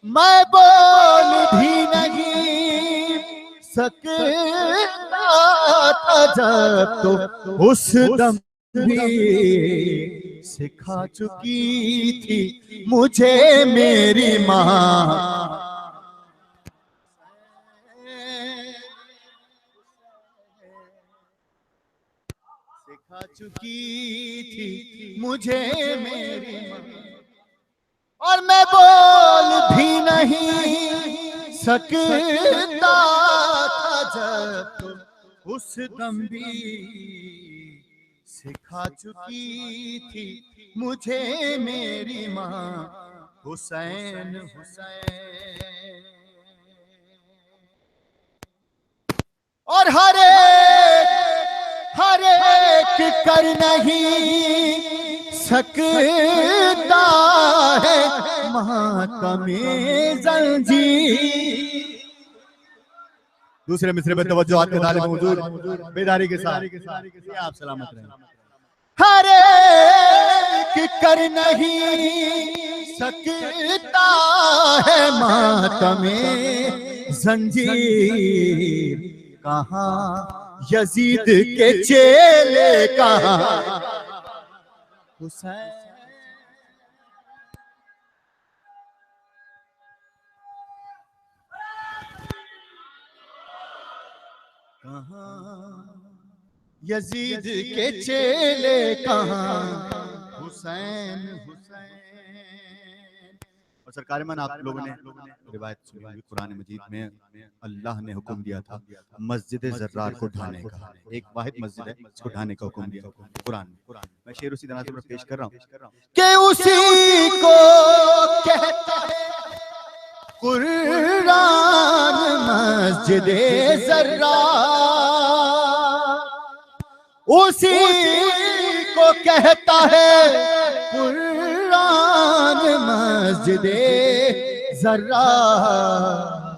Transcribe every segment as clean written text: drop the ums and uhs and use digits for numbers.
मैं बोल भी नहीं सकता था जब तो उस दम भी सिखा चुकी थी मुझे मेरी माँ। सिखा चुकी थी मुझे मेरी माँ। और मैं बोल भी नहीं सकता था जब तो उस दम भी सिखा चुकी थी मुझे मेरी माँ। हुसैन हुसैन। और हर एक कर नहीं सकता है मातमे जंजीर। दूसरे मिसरे में तवज्जो आपके ताले में हुजूर बेदारी के साथ आप सलामत रहें। हर एक कर नहीं सकता है मातमे जंजीर। कहाँ यजीद के चेले कहाँ हुसैन। कहाँ यजीद के चेले कहाँ हुसैन हुसैन। और सरकार में आप लोगों ने रिवायत सुनी होगी कुरान मजीद में अल्लाह ने हुक्म दिया था मस्जिद ज़र्रार को ढाने का। एक वाहिद मस्जिद है इसको ढाने का हुक्म दिया कुरान में। मैं शेर उसी तरह से पेश कर रहा हूँ कि उसी को कहता है कुरान मस्जिद ज़र्रार। उसी को कहता है कुरान मस्जिद ज़र्रार।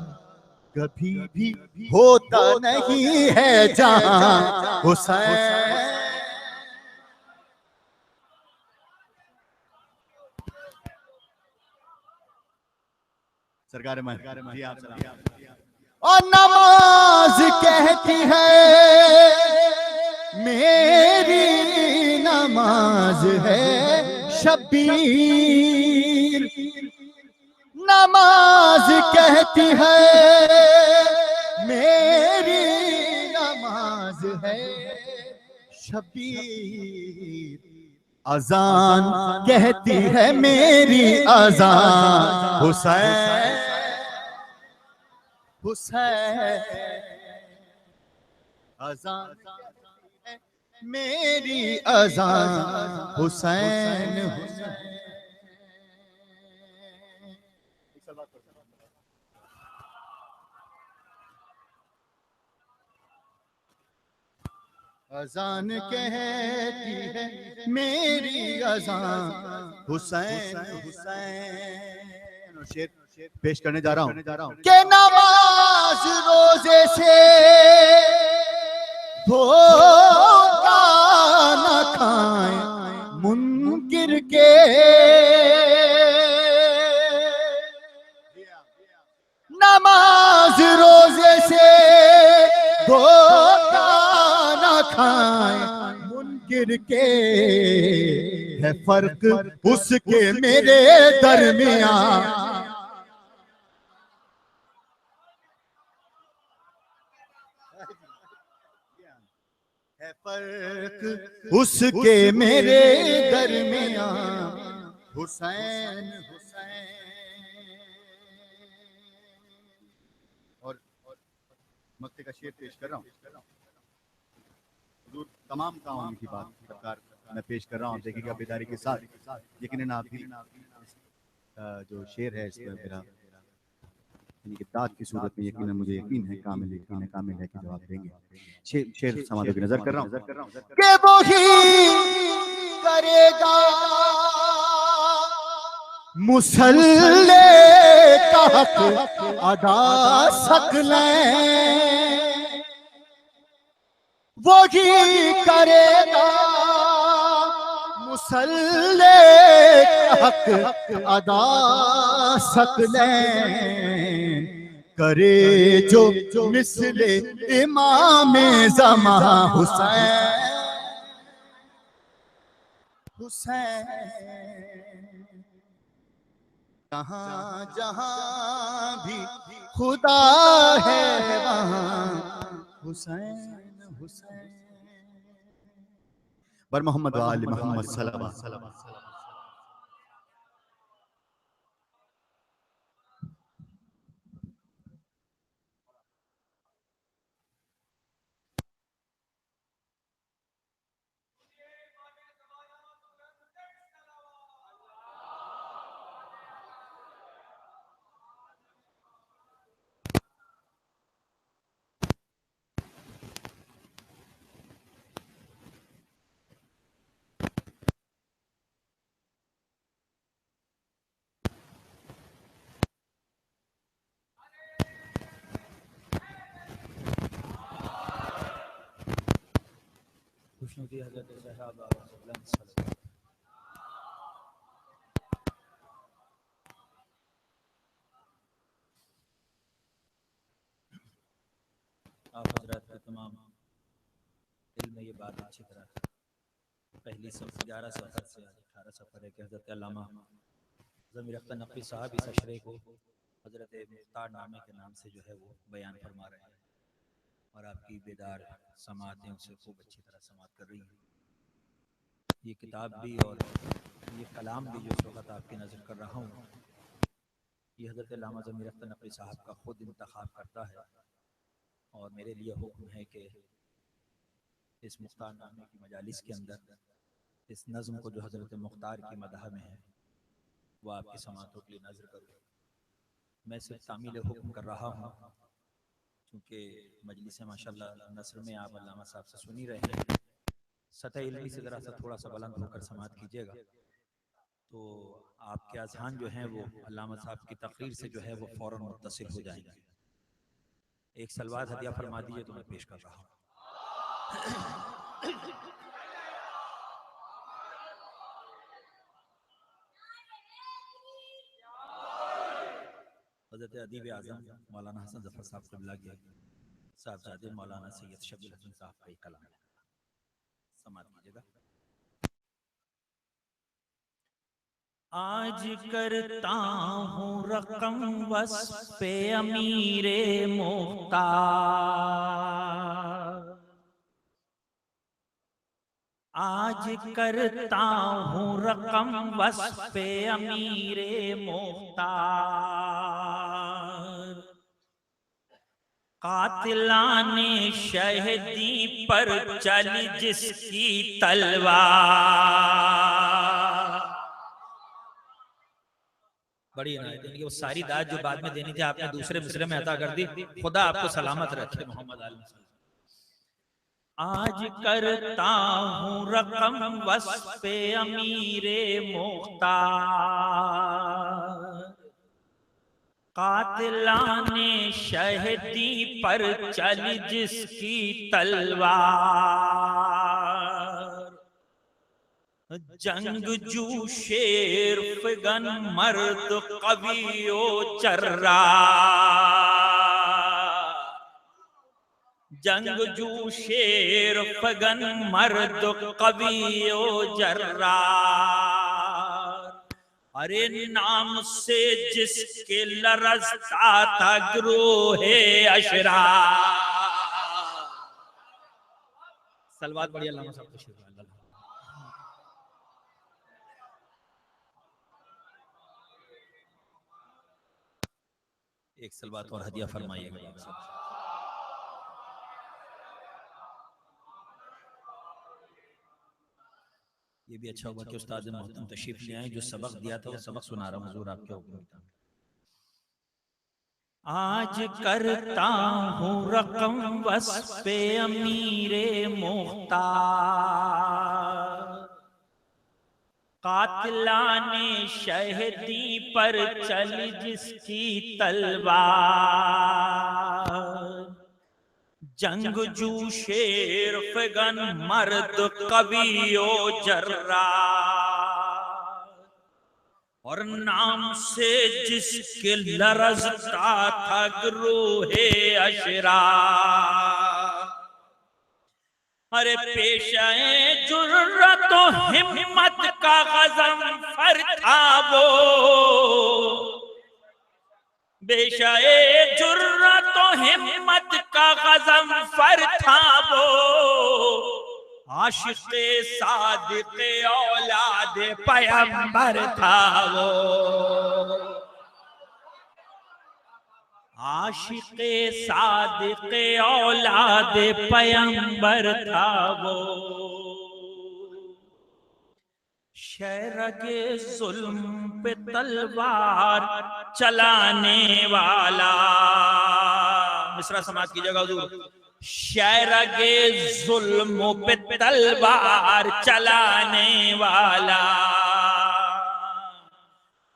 कभी भी होता नहीं है जहां हुसैन। सरकार और नमाज कहती है मेरी नमाज है शब्बीर। नमाज कहती है मेरी नमाज है शब्बीर। अजान कहती है मेरी अजान हुसैन हुसैन। अजान मेरी अजान हुसैन हुसैन। अजान कहती है मेरी अजान हुसैन हुसैन। शेर पेश करने जा रहा हूँ कि नमाज रोजे से धोखा न खाएं मुनकिर के। नमाज रोजे से धोखा न खाएं मुनकिर के। है फर्क उसके मेरे दरमियान। है फर्क उसके मेरे दरमियान हुसैन हुसैन। और मक्ते का शेर पेश कर रहा हूँ। तमाम कामों की बात सरकार मैं पेश कर रहा हूँ। देखिएगा बेदारी के साथ। यकीनन आप भी जो शेर है इसमें मेरा यानी कि दाद की सूरत में यकीनन मुझे यकीन है कामिल है कि जवाब देंगे। शेर समाधों की नजर कर रहा हूँ कि वो ही करेगा मुसल्ले का हक अदा सकले। वो ही करेगा मुसल्ले हक अदा सकले करे जो मिसले इमाम ज़मा हुसैन हुसैन जहाँ जहाँ भी खुदा है वहाँ हुसैन हुसैन बर मोहम्मद व आले मोहम्मद सल्लल्लाहु अलैहि वसल्लम। खुशनुदी हज़रत ज़हरा आप हजरात के तमाम दिल में ये बात अच्छी तरह पहली 11 सफ़र से 18 सफ़र है कि हज़रत अल्लामा ज़मीर अख्तर नक़वी साहब इस अशरे को हज़रत मुख्तार नामे के नाम से जो है वो बयान फरमा रहे हैं और आपकी बेदार समातें उसे खूब अच्छी तरह समात कर रही हैं। ये किताब भी और ये कलाम भी जो इस वक्त आपकी नज़र कर रहा हूँ ये हज़रत अल्लामा ज़मीर अख्तर नक़वी साहब का ख़ुद इंतखाब करता है और मेरे लिए हुक्म है कि इस मुख्तार नामे की मजालिस के अंदर इस नज़्म को जो हज़रत मुख्तार की मदह में है वो आपकी समातों के लिए नज़र करूँ। मैं सिर्फ तामील हुक्म कर रहा हूँ क्योंकि मजलिस माशाल्लाह नसर में आप अल्लामा साहब से सुनी रहे हैं। सतह इल्मी से ज़रा सा थोड़ा सा बुलंद होकर समात कीजिएगा तो आपके अज़हान जो हैं वो अल्लामा साहब की तकरीर से जो है वो फ़ौरन मुत्तसिल हो जाएंगे। एक सलवात हदिया फरमा दीजिए तो मैं पेश कर रहा हूँ। हज़रत अदीब आज़म मौलाना हसन ज़फ़र साहब क़िबला के साहबजादे मौलाना सैयद शब्बीर हसन साहब का एक कलाम है, समात कीजिएगा। आज करता हूँ रकम वस्फ़े अमीरे मुख्तार, आज करता हूँ रकम वस्फ़े अमीरे मुख्तार, कातिलाने शहदी पर चली जिसकी तलवार। बड़ी इनायत है, वो सारी दाद जो बाद में देनी थी आपने दूसरे मिसरे में अता कर दी। खुदा आपको सलामत रखे मोहम्मद आल। आज करता हूँ रकम वस्फ़े अमीरे मुख्तार, कातिलाने शहदी पर चली जिसकी तलवार, जंगजू शेर फिगन मर्द कवियो चर्रा, जंगजू शेर फिगन मर्द कवियो जर्रा, अरे नाम से जिसके लरज़ता था ग्रोहे अशरा। सलवात बढ़िया अल्लामा साहब को शुक्र। एक सलवात और हदिया फरमाइएगा। ये भी अच्छा हुआ कि उस्ताद मोहतरम तशरीफ ले आए, जो सबक दिया था वो सबक सुना रहा हूँ हुजूर आपके हुक्म। आज करता हूँ रकम वस्फ़े अमीरे मुख्तार, कातिलाने शहदी पर चली जिसकी तलवार, जंगजू शेर फिगन मर्द कवियो जर्रा, और नाम से जिसके लरजता था ग्रोहे अशरा। अरे पेशाए जुर्रत तो हिम्मत का गज़म फर था वो, पेशाए जुर्रत तो हिम्मत का गज़म फर था वो, आशिक़े सादिक़े औलाद पैगंबर था वो, आशिक़े सादिक़े औलाद पैगंबर था वो। शहरगे जुल्म पे तलवार चलाने वाला, मिसरा समाज की जगह हुजूर, शहरगे जुल्म पे तलवार चलाने वाला,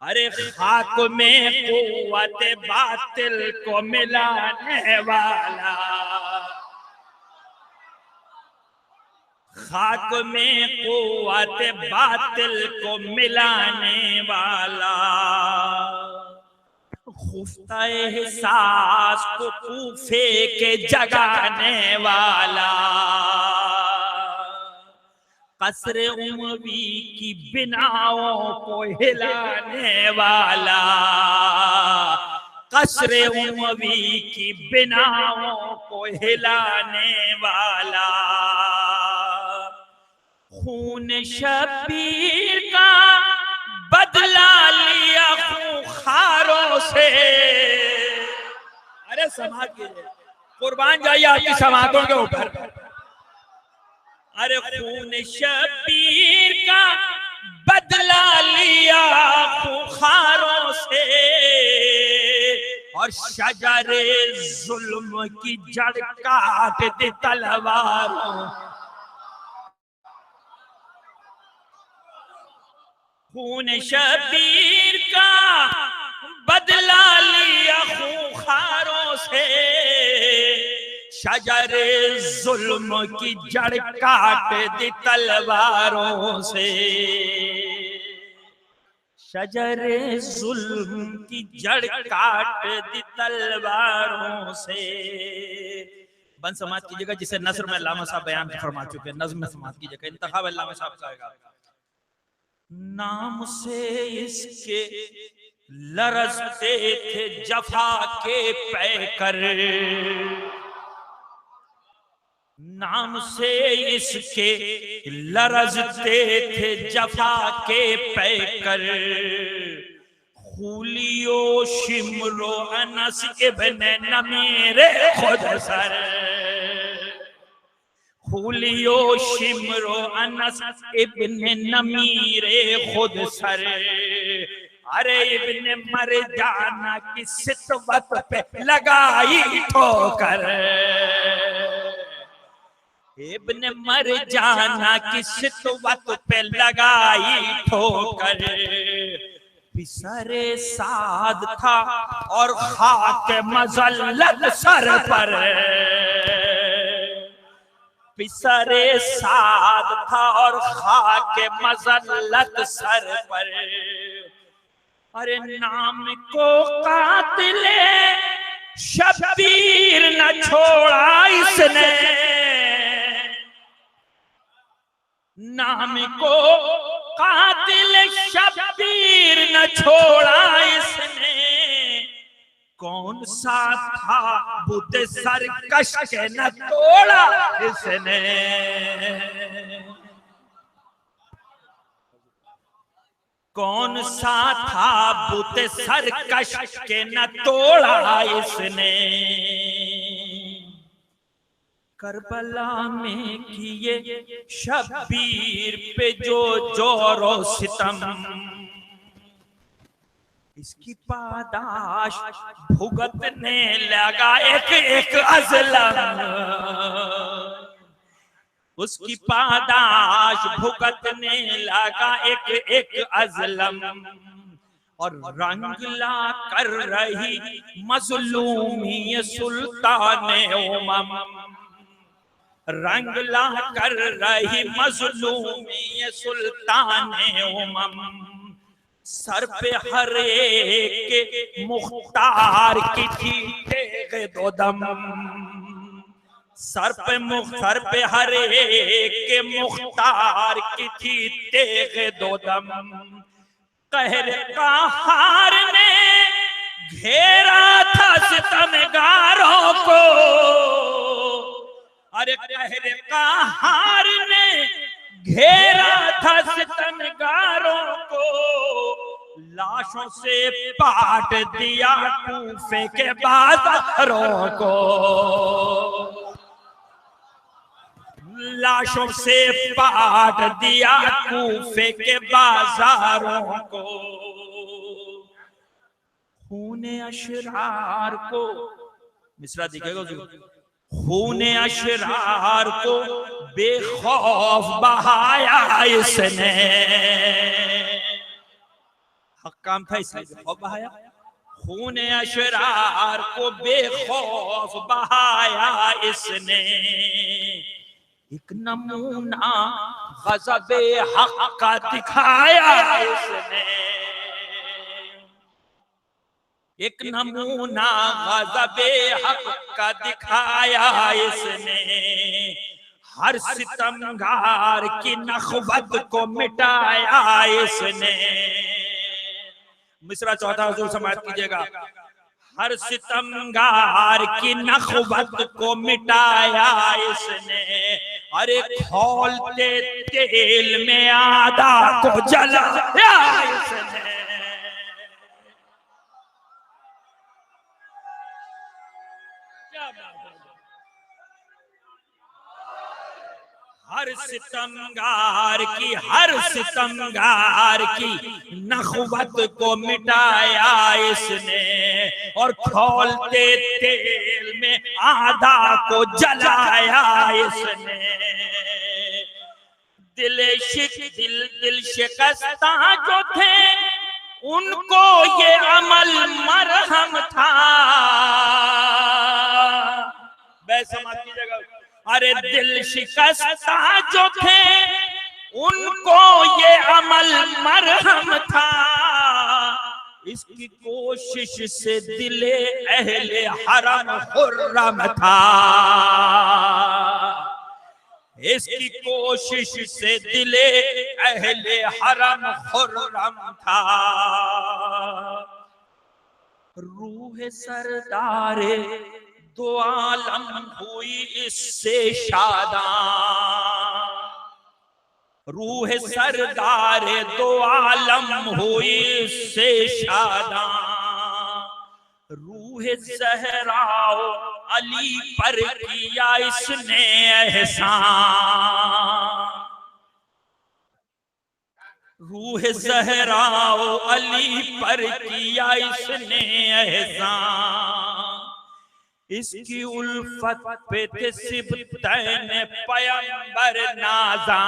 अरे खाक में कुव्वत बातिल को मिलाने वाला, खाक में कुव्वत बातिल को मिलाने वाला, खुफ्ता एहसास को कूफे के जगाने वाला, कसरे उमवी की बिनाओं को हिलाने वाला, कसरे उमवी की बिनाओं को हिलाने वाला, खून शबीर का बदला लिया खूंखारों से। अरे समाज कीजिए, कुर्बान जाइए आपकी समातों के ऊपर। अरे खून शबीर का बदला लिया खूंखारों से, और शजरे जुल्म की जड़ काट दी तलवारों, खून शबीर का बदला लिया खूंखारों से, शजरे जुल्म की जड़ काट दी तलवारों से, शजरे जुल्म की जड़ काट दी तलवारों से। बंद समाज की जगह जिसे नस्र में अल्लामा साहब बयान फरमा चुके हैं, नज़्म में समाज की जगह इंतखाब अल्लामा साहब का आएगा। नाम से इसके लरजते थे जफा के पैकर, नाम से इसके लरजते थे जफा के पैकर, खूलियो शिमरो अनस इब्ने नमीर खुद सर, खूलियो शिमरो अनस इब्ने नमीर खुद सर, अरे इब्ने मरजाना की सितवत पे लगाई ठोकर, इब्ने मरजाना की सितवत पे लगाई ठोकर, पिसरे साद था और खाक मज़ल्लत सर पर, पिसरे साद था और खाक मज़ल्लत सर पर, अरे नाम को कातिले शबीर न छोड़ा इसने, नाम को कातिल शबीर न छोड़ा इसने, कौन सा था बुत सरकश के न तोड़ा इसने, कौन सा था बुत सरकश के न तोड़ा इसने, करबला में किए शबीर पे जो जोरो सितम, इसकी पादाश भुगतने लगा एक एक अज़लम, उसकी पादाश भुगतने लगा एक एक अज़लम, और रंगला कर रही मजलूमी ये सुल्तान उमम, रंगला कर रही मजलूमी ये सुल्तान उमम, सर पे हर एक के मुख्तार की थी तेग दो दम, सर पे हर एक के मुख्तार की थी तेग दो दम, कहर कहार ने घेरा था सितमगारों को, अरे कहर कहार ने घेरा था सितमगारों को, लाशों से पाट दिया कूफे के बाजारों को, लाशों से पाट दिया कूफे के बाजारों को, खूने अशरार को, मिसरा दिखेगा खूने अशरार को बेखौफ बहाया इसने, हक काम था इसलिए बेखौफ बहाया, खूने अशरार को बेखौफ बहाया इसने, एक नमूना गज़बे हक का दिखाया इसने, एक नमूना गज़बे हक का दिखाया इसने, हर सितमगार की नखवत को मिटाया इसने, मिसरा चौथा हुजूर समाअत कीजिएगा, हर सितमगार की नखवत को मिटाया इसने, अरे खौलते तेल में आदा को जलाया इसने, हर सितमगार की नखवत को मिटाया इसने, और खौलते तेल में आधा को जलाया इसने, दिल शिकस्ता जो थे उनको ये अमल मरहम था, समाज की जगह, अरे दिल शिकस्ता जो थे उनको ये अमल मरहम था, इसकी कोशिश से दिले अहले हरम खुर्रम था, इसकी कोशिश से दिले अहले हरम खुर्रम था, रूह सरदारे दो आलम हुई इससे शादा, रूह सरदार दो आलम हुई इससे शादा, रूह ज़हराओ अली पर किया इसने एहसान, रूह ज़हराओ अली पर किया इसने एहसान, इसकी उल्फत पे थे सिबतैन पैगंबर नाज़ा,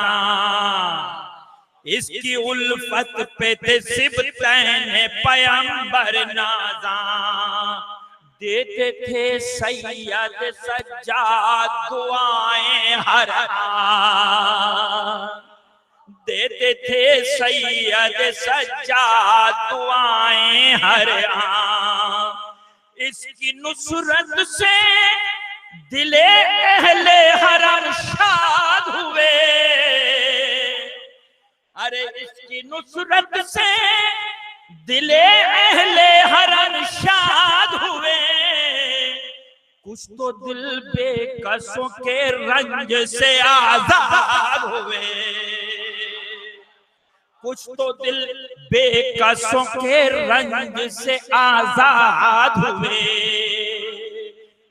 इसकी उल्फत पे थे सिबतैन पैगंबर नाज़ा, देते थे सैयद सज्जाद दुआएं हर आन, देते थे सैयद सज्जाद दुआएं हर आन, इसकी नुसरत से दिले अहले हरम शाद हुए, अरे इसकी नुसरत से दिले अहले हरम शाद हुए, कुछ तो दिल बेकसों के रंज से आजाद हुए, कुछ तो दिल बेकसों के रंज से आजाद हुए।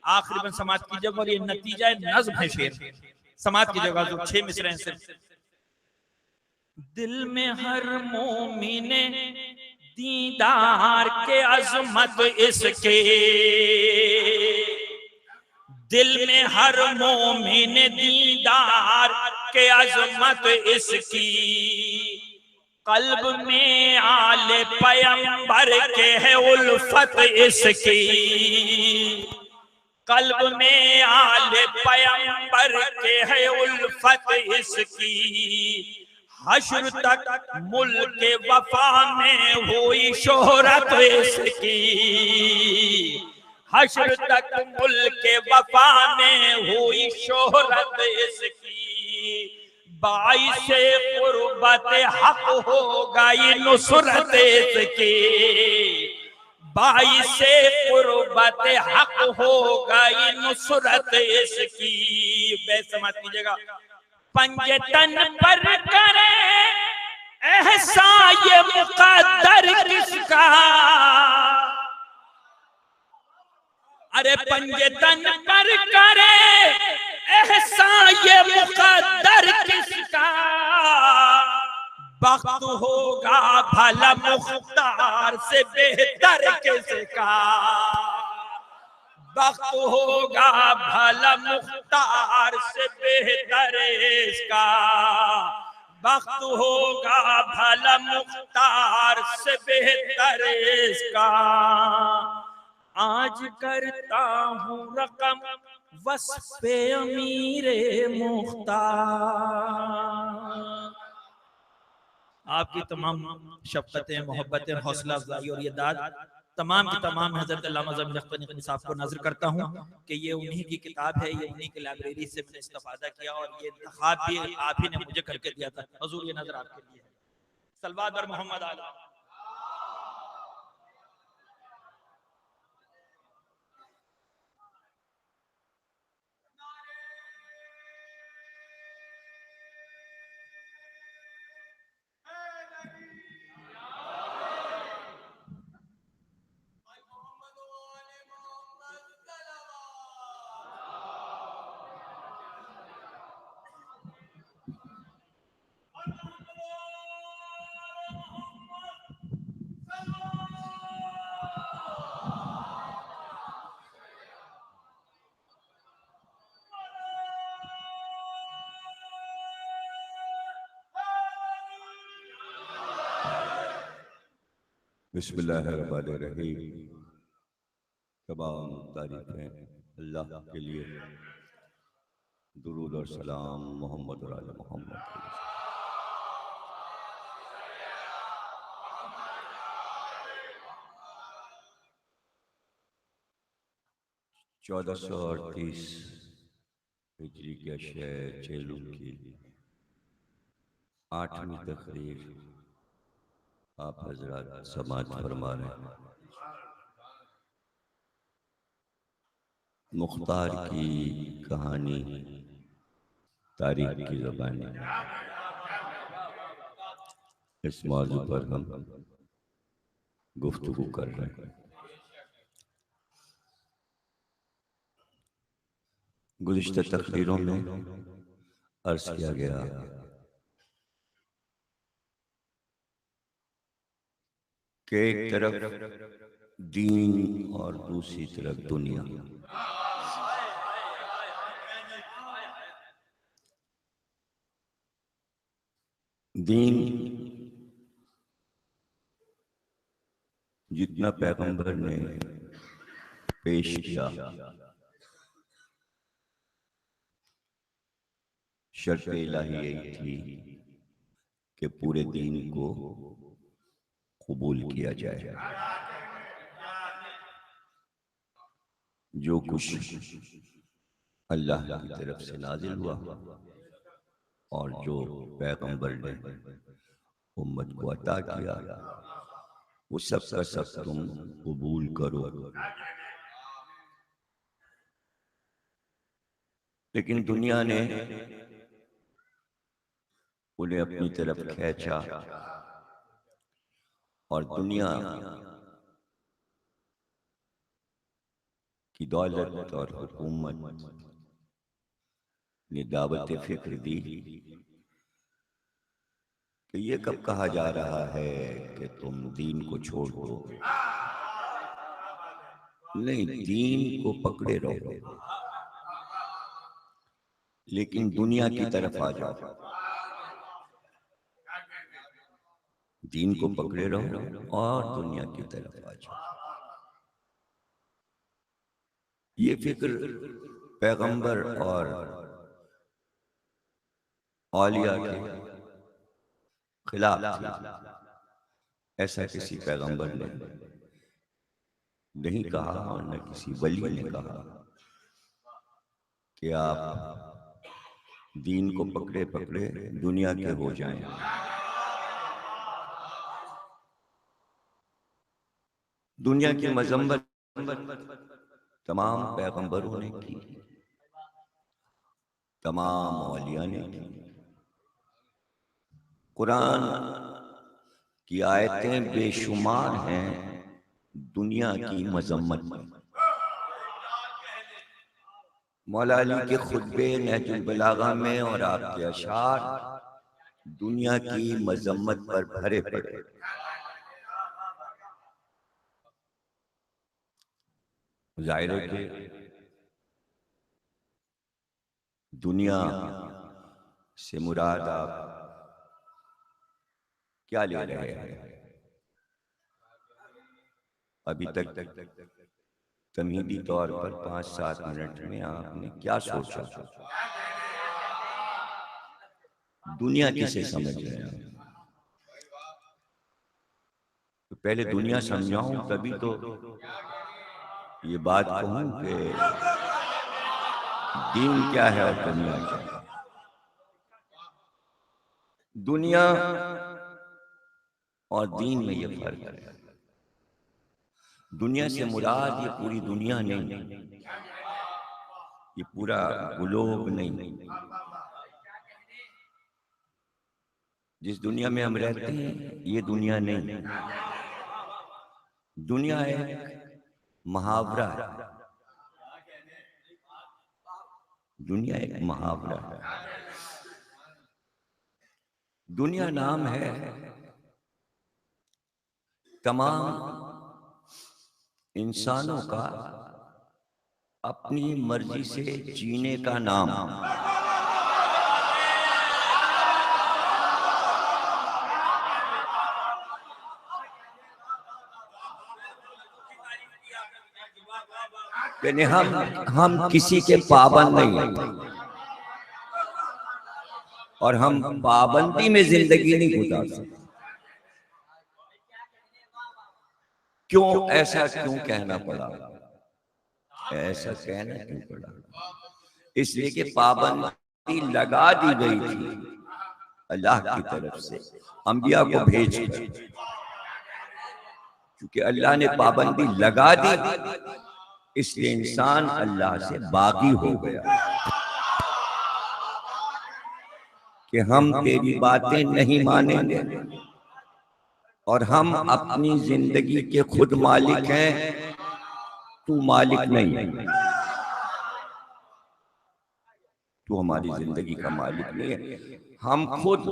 आखिरी में समाज की जगह, और ये नतीजा नज़्म है शेर, समाज की जगह जो 6 मिसरे हैं सिर्फ। दिल में हर मोमिने दीदार के अजमत इसके, दिल में हर मोमिने दीदार के अजमत इसकी, कल्ब में आले पैगंबर के है उल्फत इसकी, कल्ब में आले पैगंबर के है उल्फत इसकी, हश्र तक मुल्क वफा में हुई शोहरत इसकी, हश्र तक मुल्क वफा में हुई शोहरत इसकी, बाइसे कुर्बत हक होगा ये नुसरत इसकी, बाइसे कुर्बत हक होगा ये नुसरत इसकी। बेसमात कीजिएगा। पंजे तन पर करे एहसान ये मुकद्दर किसका, अरे पंजे तन पर करे एहसान ये मुकद्दर किसका, वक्त होगा भला मुख्तार से बेहतर किसका, वक्त होगा भला मुख्तार से बेहतर इसका, वक्त होगा भला मुख्तार से बेहतर इसका। आज करता हूँ रकम वस्फ़े अमीरे मुख्तार। आपकी तमाम शफ़क़तें, मोहब्बतें, हौसला अफ़ज़ाई और ये दाद तमाम की तमाम हज़रत अल्लामा ज़मीर अख्तर नक़वी साहब को नाज़िर करता हूँ कि ये उन्हीं की किताब है, ये उन्हीं की लाइब्रेरी से मैंने इस्तिफ़ादा किया और ये इंतख़ाब भी आप ही ने मुझे करके दिया था। हुज़ूर ये नज़र आपके लिए है। सल्लल्लाहु अलैहि मोहम्मद आला। बिस्मिल्लाहिर्रहमानिर्रहीम। तमाम तारीफ़ें अल्लाह के लिए, दुरूद और सलाम मोहम्मद और आले मोहम्मद। 1438 हिजरी के शहर चेलू की 8वीं तकरीर आप हजरात समाज फरमा रहे हैं। मुख्तार की कहानी तारीख की ज़बानी, इस मौजू पर हम गुफ्तगू कर रहे हैं। गुज़िश्ता तकरीरों में अर्ज़ किया गया कि एक तरफ दीन और दूसरी तरफ दुनिया। दीन जितना पैगंबर ने पेश किया, शर्त इलाही यही थी कि पूरे दीन को कबूल किया जाए। जो कुछ अल्लाह की तरफ से नाजिल हुआ और जो पैगंबर ने उम्मत को अता किया, वो सब का सब तुम कबूल करो। लेकिन दुनिया ने उन्हें अपनी तरफ खींचा और दुनिया की दौलत और हुकूमत ने दावत फिक्र दी कि ये कब कहा जा रहा है कि तुम दीन को छोड़ दो। नहीं, दीन को पकड़े रहो, लेकिन दुनिया की तरफ आ जाओ। दीन को पकड़े रहो और दुनिया की तरफ आ जाओ। ये फिक्र पैगंबर और औलिया के खिलाफ थी। ऐसा किसी पैगंबर ने नहीं कहा और न किसी वली ने कहा कि आप दीन को पकड़े पकड़े दुनिया के हो जाएं। दुनिया की मजम्मत तमाम पैगंबरों ने की, तमाम औलिया ने की। कुरान की आयतें बेशुमार हैं दुनिया की मजम्मत में। मौला अली के खुतबे नहजुल बलागा में और आपके अशार दुनिया की मजम्मत पर भरे पड़े। जाहिर है कि दुनिया से मुराद आप क्या ले रहे हैं? अभी तक तमहीदी तौर पर 5-7 मिनट में आपने क्या सोचा? दुनिया किसे समझ रहे हैं? तो पहले दुनिया समझाऊं तभी तो ये बात कहूं कि दीन क्या है और दुनिया क्या है। दुनिया और दीन में ये फर्क है। दुनिया से मुराद ये पूरी दुनिया नहीं, ये पूरा ग्लोब नहीं। जिस दुनिया में हम रहते हैं ये दुनिया नहीं। दुनिया एक मुहावरा है। दुनिया एक मुहावरा है। दुनिया नाम है तमाम इंसानों का अपनी मर्जी से जीने का नाम। यानी हम किसी के पाबंद नहीं हैं और हम पाबंदी में जिंदगी नहीं गुजार सकते। क्यों ऐसा क्यों कहना पड़ा? ऐसा कहना क्यों पड़ा? इसलिए कि पाबंदी लगा दी गई थी अल्लाह की तरफ से अंबिया को भेज कर। क्योंकि अल्लाह ने पाबंदी लगा दी इसलिए इंसान अल्लाह से बागी हो गया कि हम तेरी बातें नहीं मानेंगे और हम अपनी जिंदगी के खुद मालिक हैं, तू मालिक नहीं है। तू हमारी जिंदगी का मालिक नहीं है। हम खुद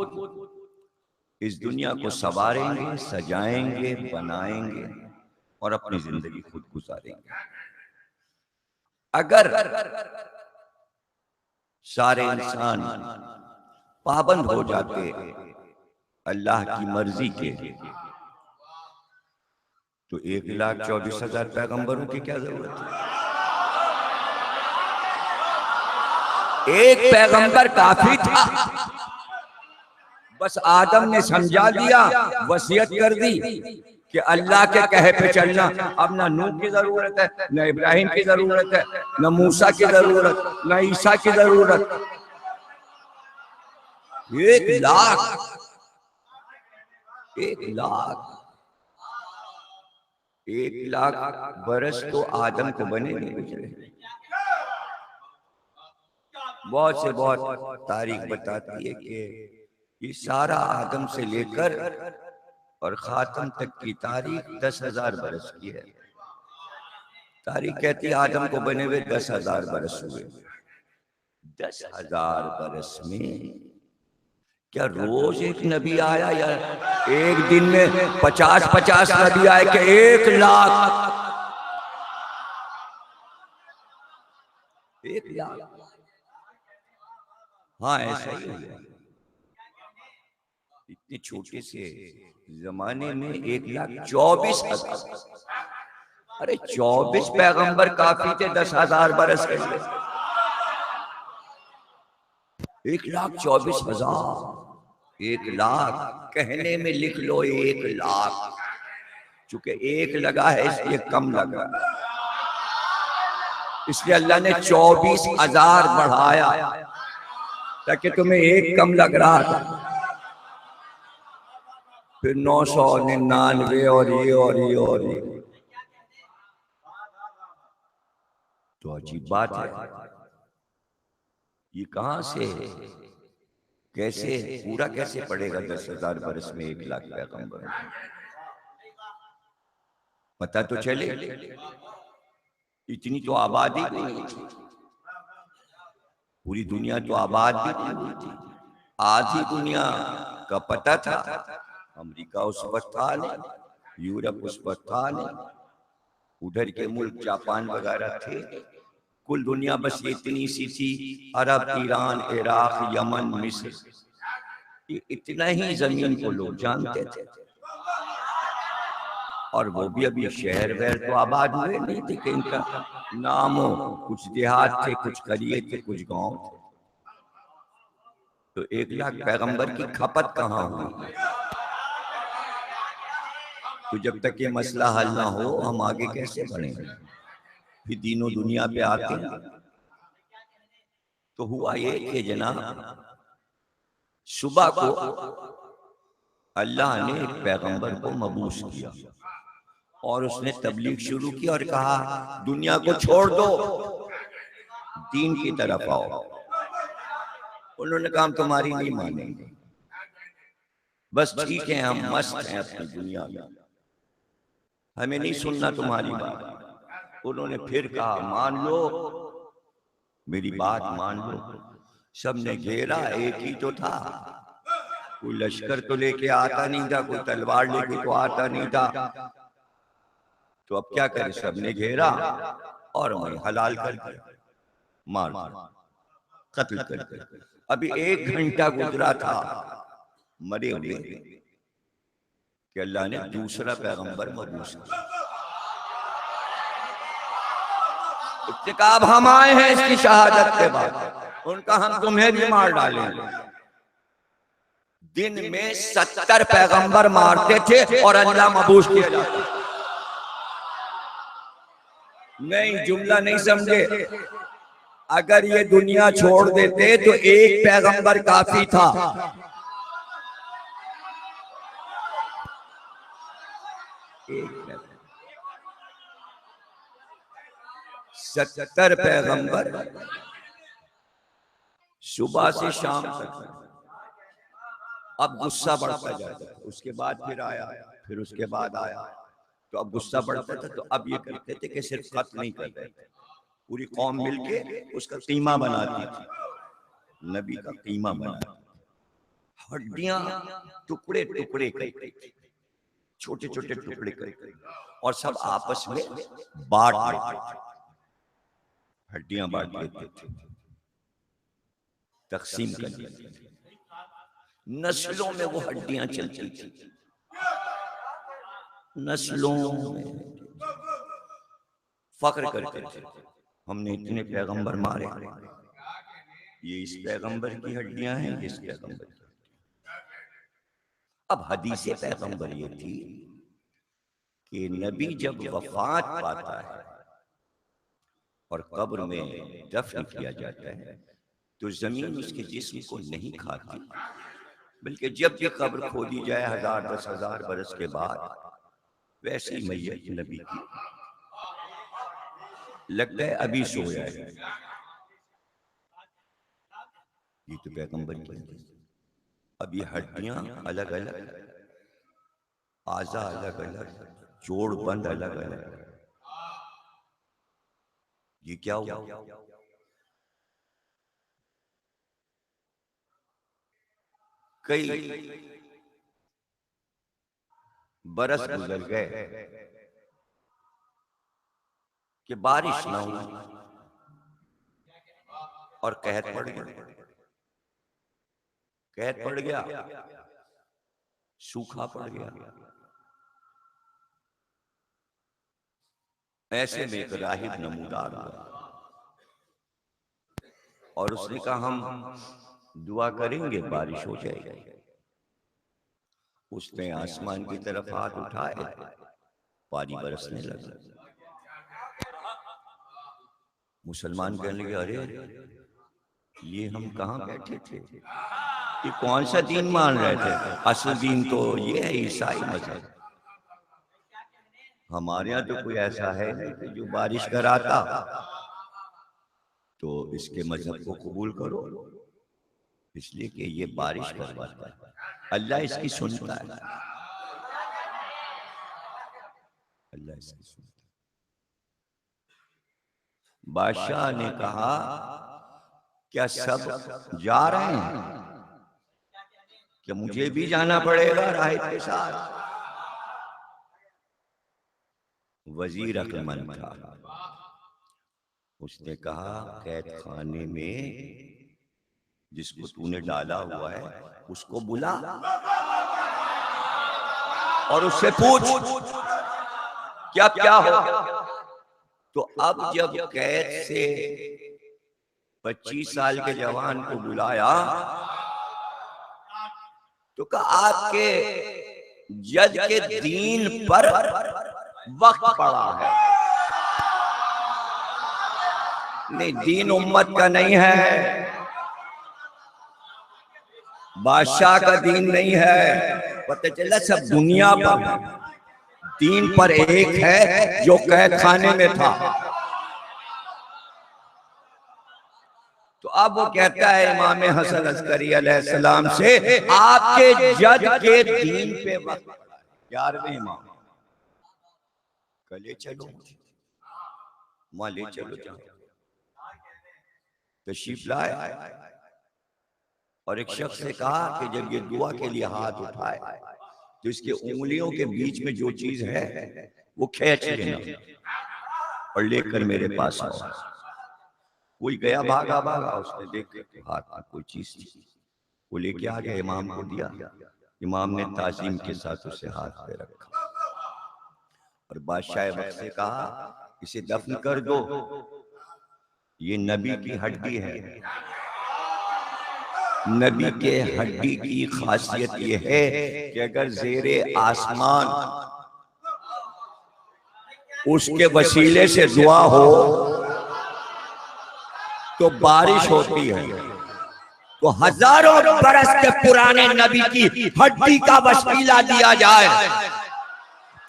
इस दुनिया को संवारेंगे, सजाएंगे, बनाएंगे और अपनी जिंदगी खुद गुजारेंगे। अगर सारे इंसान पाबंद हो जाते अल्लाह की मर्जी के तो 1,24,000 पैगंबरों की क्या जरूरत है? एक पैगंबर काफी था। बस आदम ने समझा दिया, वसीयत कर दी कि अल्लाह के कहे पे चलना। अब ना नूह की जरूरत है, न इब्राहिम की जरूरत है, न मूसा की जरूरत, न ईसा की जरूरत। 1,00,000 बरस तो आदम को बने नहीं गुजरे। बहुत से बहुत तारीख बताती है कि ये सारा आदम से लेकर और खातम तक की तारीख 10,000 बरस की है। तारीख कहती है आदम को बने हुए 10,000 बरस हुए। 10,000 बरस में क्या रोज एक नबी आया या एक दिन में 50-50 नबी आए कि 1,00,000? 1,00,000। हाँ ऐसा ही हुआ। इतने छोटे से जमाने में 1,24,000। अरे 24 पैगंबर काफी थे 10,000 बरस के लिए। 1,24,000, 1,00,000 कहने में लिख लो 1,00,000, चूंकि एक लगा है इसलिए कम लगा, इसलिए अल्लाह ने 24,000 बढ़ाया ताकि तुम्हें एक कम लग रहा था। फिर 999 और ये और ये और ये। तो अजीब बात है, ये कहां से कैसे पूरा कैसे पड़ेगा 10,000 बरस में 1,00,000 पैगंबर? पता तो चले, इतनी तो आबादी नहीं थी, पूरी दुनिया तो आबाद भी नहीं थी। आधी दुनिया का पता था, अमेरिका उस वक्त था नहीं, यूरोप उस वक्त था नहीं, उधर के मुल्क जापान वगैरह थे। कुल दुनिया बस इतनी सी थी, अरब, ईरान, इराक, यमन, मिस्र, इतना ही जमीन को लोग जानते थे। और वो भी अभी शहर वहर तो आबाद हुए नहीं थे कि इनका नाम हो, कुछ देहात थे, कुछ करिए थे, कुछ गांव थे। तो 1,00,000 पैगंबर की खपत कहाँ हुई? तो जब तक ये मसला हल ना हो हम आगे कैसे बढ़ेंगे? फिर दीनों दुनिया पे आते हैं। तो हुआ ये कि जनाब सुबह को अल्लाह ने एक पैगंबर को मबूस किया और उसने तबलीग शुरू की और कहा दुनिया को छोड़ दो, दीन की तरफ आओ। उन्होंने कहा हम तुम्हारी नहीं मानेंगे, बस ठीक है हम मस्त हैं अपनी दुनिया में, हमें नहीं सुनना तुम्हारी बात। उन्होंने फिर कहा मान लो मेरी बात मान लो। सबने घेरा, एक ही तो था, कोई लश्कर तो लेके आता नहीं था, कोई तलवार लेके तो आता नहीं था। तो अब क्या करें, सबने घेरा और मैं हलाल कर दिया, मार कत्ल कर दिया। अभी 1 घंटा गुजरा था मरे हुए कि अल्लाह ने दूसरा पैगंबर मबूस किया। उसने कहा अब हम आए हैं इसकी शहादत के बाद, उनका हम तुम्हें भी मार डालेंगे। दिन में 70 पैगंबर मारते थे और अल्लाह मबूस किया जाता। नहीं, जुमला नहीं समझे, अगर ये दुनिया छोड़ देते तो एक पैगंबर काफी था। एक 70 पैगंबर सुबह से शाम तक। अब गुस्सा बढ़ता जाता है, उसके बाद फिर आया, फिर उसके बाद आया, तो अब गुस्सा बढ़ता था। तो अब ये करते थे कि सिर्फ कत्ल नहीं करते, पूरी कौम मिलके उसका कीमा बनाती थी, नबी का कीमा बनाती, हड्डियां टुकड़े टुकड़े करके, छोटे छोटे टुकड़े करके, और सब आपस में बांट लेते थे, हड्डियां बांट लेते थे, तकसीम कर देते थे। नस्लों में वो हड्डियां चलती थी, नस्लों में फख्र करते थे हमने इतने पैगंबर मारे, ये इस पैगंबर की हड्डियां हैं, इस पैगंबर की। अब हदीस पैगंबर ये थी कि नबी जब वफात पाता है और कब्र में दफन किया जाता है तो जमीन उसके जिस्म को नहीं खाती, बल्कि जब भी कब्र खोदी जाए 1000 10,000 बरस के बाद वैसे ही मैयत नबी की लगता है अभी सोया है। ये तो पैगंबर की। अब ये हड्डियां अलग अलग, आजा अलग अलग, जोड़ बंद अलग अलग, ये क्या हुआ? कई बरस गुजर गए कि बारिश ना हुई और कहत पड़ गया, कहत पड़ गया। सूखा पड़ गया। ऐसे में एक राहिब नमूदार हुआ और उसने कहा हम दुआ करेंगे बारिश हो जाएगी। उसने आसमान की तरफ हाथ उठाए, पानी बरसने लगा। मुसलमान कहने लगे अरे ये हम कहाँ बैठे थे, ये कौन सा दीन मान रहे थे? असल दीन तो ये है ईसाई मजहब। हमारे यहाँ तो कोई ऐसा है नहीं जो बारिश कराता, तो इसके मजहब को कबूल करो, इसलिए कि ये बारिश करवाता है, अल्लाह इसकी सुनता है, अल्लाह इसकी सुनता है। बादशाह ने कहा क्या सब जा रहे हैं, क्या मुझे भी जाना पड़ेगा राहिब के साथ? वजीर अक्लमंद था, उसने कहा कैद खाने में जिसको तूने डाला हुआ है उसको बुला और उससे पूछ क्या क्या हो। तो अब जब कैद से 25 साल के जवान को बुलाया तो कहा आपके जज के दीन पर वक्त पड़ा है। नहीं, दीन उम्मत का नहीं है, बादशाह का दीन नहीं है। पता चला सब दुनिया पर दीन पर एक है जो कैद खाने में था। तो अब वो कहता है इमाम हसन अस्करी अलैहिस्सलाम से आपके जज के दीन पे वक्त पड़ा है। 11वें इमाम ले चलो, वहां ले चलो, जहां तशरीफ लाए और एक शख्स ने कहा कि जब ये दुआ के लिए हाथ उठाए तो इसके उंगलियों के बीच में जो चीज है वो खींच लेना और लेकर मेरे पास आओ। कोई गया भागा भागा, उसने देखा हाथ में कोई चीज थी, वो लेके आ गया, इमाम को दिया। इमाम ने ताजीम के साथ उसे हाथ पे रखा और बादशाह वक्त से कहा इसे दफन कर दो, ये नबी की हड्डी है। नबी के हड्डी की खासियत ये है कि अगर जेरे आसमान उसके वसीले से दुआ हो तो बारिश होती है। तो हजारों बरस के पुराने नबी की हड्डी का वसीला दिया जाए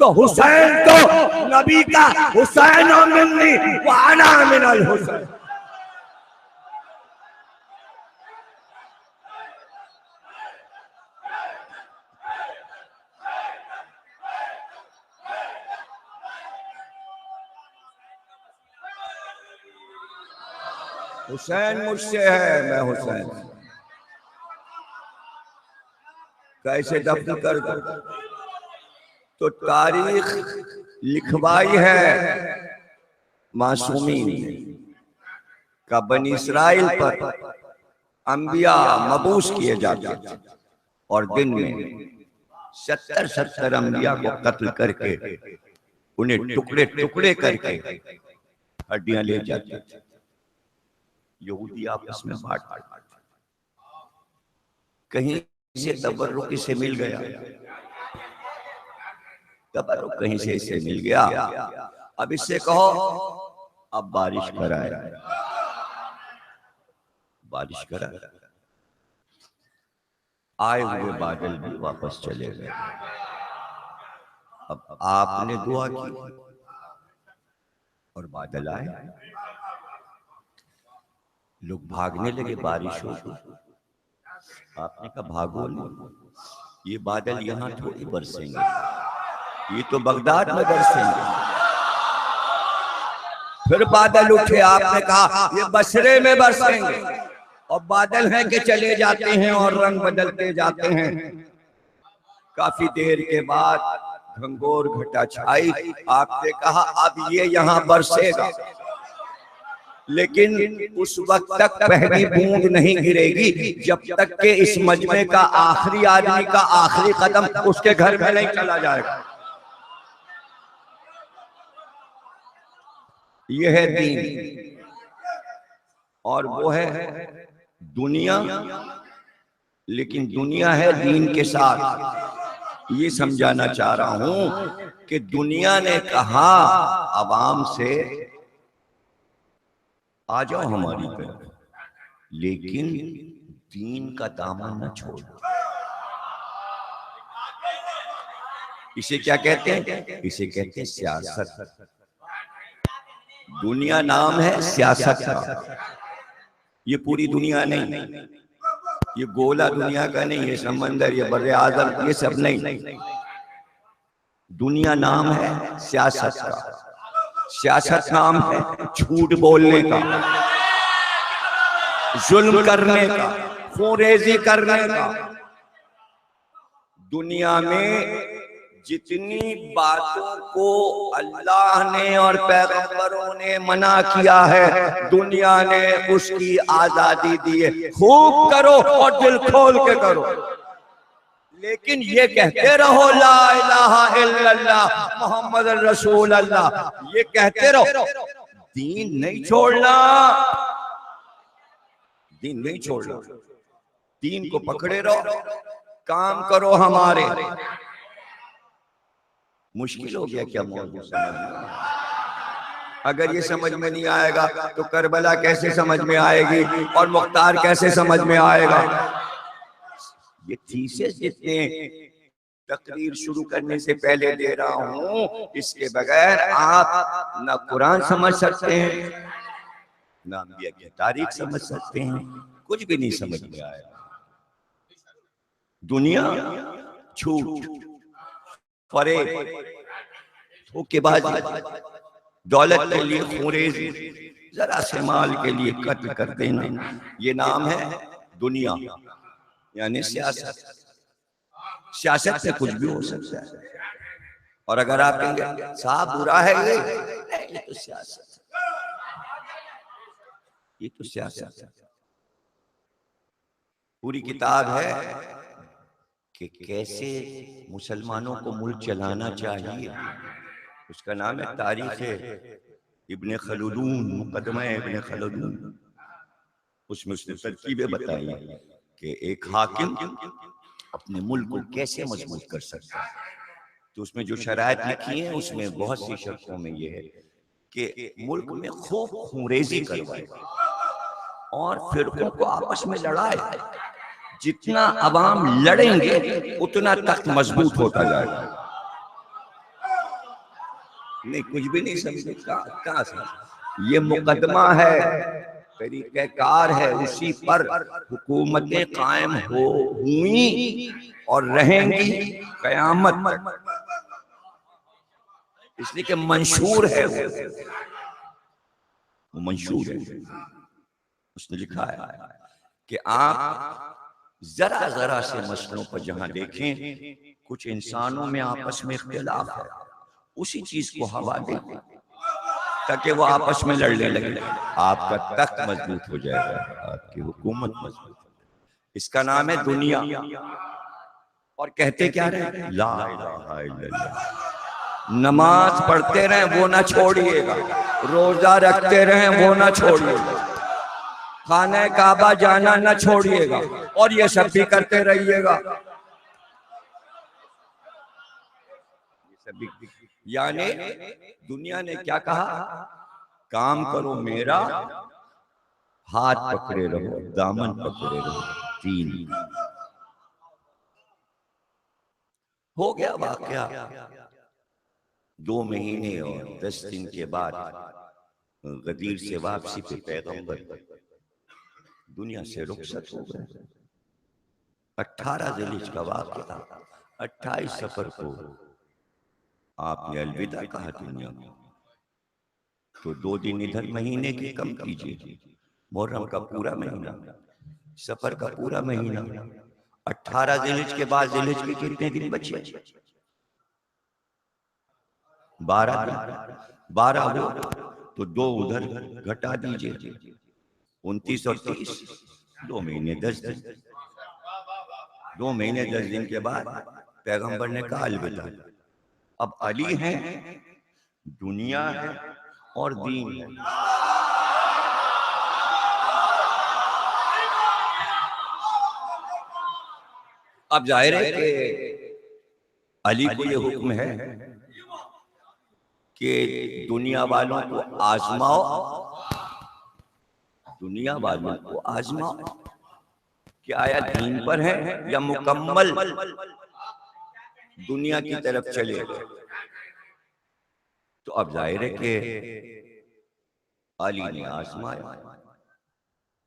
तो हुसैन तो नबी का हुसैन मिन्नी व अना मिनल हुसैन। हुसैन मुझसे है, मैं हुसैन। कैसे दफन कर दो? तो तारीख लिखवाई है मासूमीन का, बनी इस्राइल पर अंबिया मबूस किए जाते और दिन में 70 अंबिया को कत्ल करके उन्हें टुकड़े टुकड़े करके हड्डियां ले जाते थे। यहूदी आपस में बांट कहीं से तबर्रुक से मिल गया, तबर्रुक कहीं से इसे मिल गया। अब इससे कहो अब बारिश कराए, बारिश कराए। आए हुए बादल भी वापस चले गए। अब आपने दुआ की और बादल आए, लोग भागने लगे, बारिश हो गई। आपने कहा भागो नहीं, ये बादल यहां थोड़ी बरसेंगे, ये तो बगदाद में बरसेंगे। फिर बादल उठे, आपने कहा ये बसरे में बरसेंगे। और बादल हैं कि चले जाते हैं और रंग बदलते जाते हैं। काफी देर के बाद घंघोर घटा छाई, आपने कहा अब ये यहां बरसेगा। लेकिन उस वक्त तक पहली बूंद नहीं गिरेगी जब तक के इस मजमे का आखिरी आदमी का आखिरी कदम उसके घर में नहीं चला जाएगा। यह है दीन और वो है दुनिया, लेकिन दुनिया है दीन के साथ। ये समझाना चाह रहा हूं कि दुनिया ने कहा अवाम से आ जाओ हमारी तरफ, लेकिन दीन का दामन न छोड़ो। इसे क्या कहते हैं? इसे कहते हैं सियासत। दुनिया नाम है सियासत का। ये पूरी दुनिया नहीं, ये गोला दुनिया का नहीं, ये समंदर, ये बर्रे आजम, ये सब नहीं। दुनिया नाम है सियासत का। सियासत नाम है झूठ बोलने का, जुल्म करने का, खूंरेजी करने का। दुनिया में जितनी बातों को अल्लाह ने और पैगंबरों ने मना किया है, दुनिया ने उसकी आजादी दी है। खूब करो और दिल खोल के करो, लेकिन ये कहते रहो ला इलाहा इल्लल्लाह मोहम्मद रसूल अल्लाह, ये कहते रहो। दीन नहीं छोड़ना, दीन नहीं छोड़ना। दीन को पकड़े रहो, काम करो हमारे। मुश्किल हो गया क्या मौजूद समझ? अगर ये समझ में नहीं आएगा तो करबला कैसे समझ में आएगी और मुख्तार कैसे समझ में आएगा? ये थीसिस जितने तकरीर शुरू करने से पहले दे रहा हूं, इसके बगैर आप ना कुरान समझ सकते हैं, ना अंबिया की तारीख समझ सकते हैं, कुछ भी नहीं समझ में आएगा। दुनिया झूठ, फरेब, धोखेबाजी, दौलत के लिए खूंरेजी, जरा से माल के लिए कत्ल कर देना, ये नाम है दुनिया यानी सियासत। सियासत से कुछ भी हो सकता है। और अगर आप कहेंगे साहब बुरा है ये तो सियासत, ये तो सियासत है। पूरी किताब है कि कैसे मुसलमानों को मुल्क चलाना चाहिए। उसका नाम है तारीख इब्ने खलदून, मुकदमा इब्ने खलदून। उसमें उसने तरकीबें बताई कि एक हाकिम अपने मुल्क को कैसे मजबूत कर सकता है। तो उसमें जो शराइत लिखी है उसमें बहुत सी शर्तों में यह है कि मुल्क में खूब खूंरेजी करवाए और फिरकों को आपस में लड़ाए। जितना अवाम लड़ेंगे उतना तख्त मजबूत होता जाएगा। नहीं कुछ भी नहीं समझे, कहां से? ये मुकदमा है, तरीक़ेकार है, उसी पर हुकूमतें कायम हुई और रहेंगी कयामत। इसलिए कि मंशूर है, वो मंशूर है। उसने लिखा है कि आप जरा जरा से मसलों पर जहां देखें कुछ इंसानों में आपस में इख्तिलाफ है, उसी चीज को हवा दें ताकि वो आपस में लड़ने लगे। आपका तख्त मजबूत हो जाएगा, आपकी हुकूमत मजबूत हो जाएगी। इसका नाम है दुनिया। और कहते क्या रहे? ला इलाहा इल्लल्लाह। नमाज पढ़ते रहे वो ना छोड़िएगा, रोजा रखते रहे वो ना छोड़िएगा, खाने काबा जाना ना छोड़िएगा, और ये सब भी करते रहिएगा। यानी दुनिया ने क्या कहा? काम करो मेरा, हाथ पकड़े रहो, दामन पकड़े रहो। दीन हो गया वाकया। 2 महीने और 10 दिन के बाद गदीर से वापसी पे पैगंबर दुनिया से रुखसत हो गए। 18 ज़िलहिज का वाकया। 28 सफर को आपने अलविदा कहा दुनिया को। तो 2 दिन इधर महीने के कम कीजिए, मुहर्रम का पूरा महीना, सफर का पूरा महीना, 18 ज़िलहिज के बाद ज़िलहिज के कितने दिन बचे? 12 दिन। 12 हो तो 2 उधर घटा दीजिए, 29 और 30, 2 महीने 10 दिन। 2 महीने 10 दिन के बाद पैगंबर ने कहा अलविदा। अब अली है, दुनिया है और दीन है। अब जाहिर है कि अली को ये हुक्म है कि दुनिया वालों को आजमाओ, दुनिया वालों को आजमाओ कि आया दीन पर है या मुकम्मल दुनिया की तरफ चले गए। तो अब जाहिर है कि अली ने आजमाया।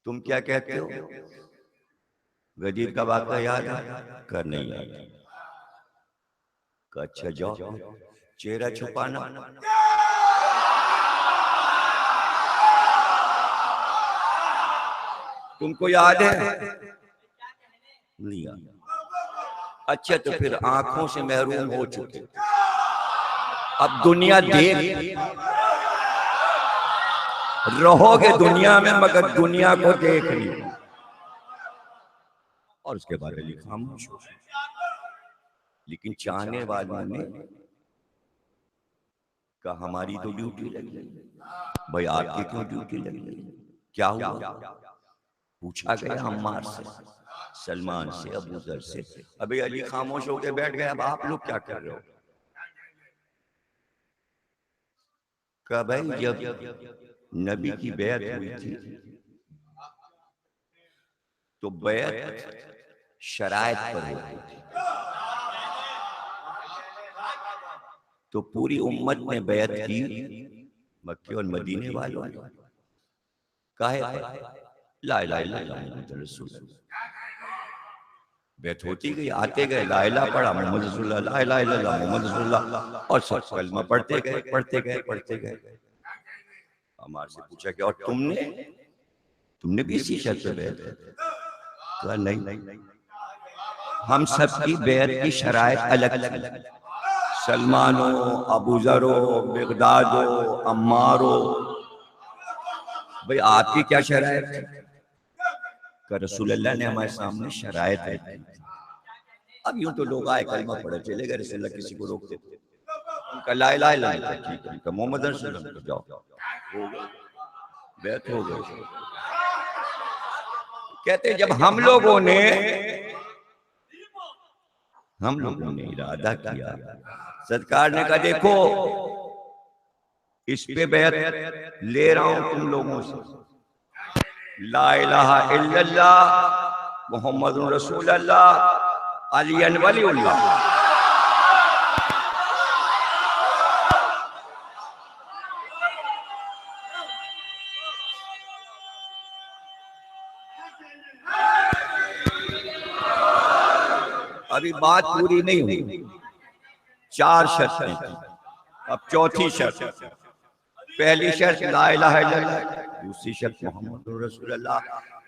तुम क्या कहते हो? गदीर का वाक़या याद है? कर नहीं याद? अच्छा जाओ, चेहरा छुपाना। तुमको याद है? नहीं याद। अच्छा तो फिर आंखों से महरूम हो चुके। अब दुनिया देख रहोगे दुनिया में, मगर दुनिया को देख नहीं। और उसके बाद अली खामोश हो। लेकिन चाहने वालों ने कहा हमारी तो ड्यूटी लगी। भाई आपकी क्यों ड्यूटी लगी? क्या हुआ? पूछा गया अम्मार से, सलमान से, अबू जर से। अभी अली खामोश होकर बैठ गए। अब आप लोग क्या कर रहे हो? कहा भाई जब नबी की बैत हुई थी तो बैत शरायत पर होती थी, तो पूरी उम्मत ने बैत की, मक्के और मदीने वालों ने। काहे पर? ला इलाहा इल्लल्लाह मुहम्मद रसूलुल्लाह। बैत होती गई, आते गए, ला इलाहा पढ़ा, मोहम्मद रसूलुल्लाह, ला इलाहा इल्लल्लाह मोहम्मद रसूलुल्लाह, और सब कलमा पढ़ते गए, पढ़ते गए, पढ़ते गए। हमारे से पूछा कि और तुमने भी इसी शर्त पे बैत? कहा नहीं, हम सब की बैत की शराइत अलग थी। सलमानो, अबू जरो, मिक़दादो, अम्मारो। भाई आपकी क्या शराइत थी? कि रसूलुल्लाह ने हमारे सामने शराइत रखी। अब यूं तो लोग आए, कलमा पढ़े, चले गए, रसूलुल्लाह किसी को रोकते थे। उनका ला इलाहा इल्लल्लाह, ठीक है, उनका मोहम्मद रसूलुल्लाह, जाओ, हो गए, बैत हो गए। कहते जब हम लोगों ने इरादा किया, सरकार ने कहा देखो इस पे बैत ले रहा हूं तुम लोगों से, ला इलाहा इल्लल्लाह मुहम्मदुर रसूलुल्लाह अलियन वलीउल्लाह। अभी बात पूरी नहीं हुई, 4 शर्तें थी। अब चौथी शर्त। पहली शर्त ला इलाहा इल्लल्लाह, दूसरी शर्त मुहम्मदुर रसूलुल्लाह,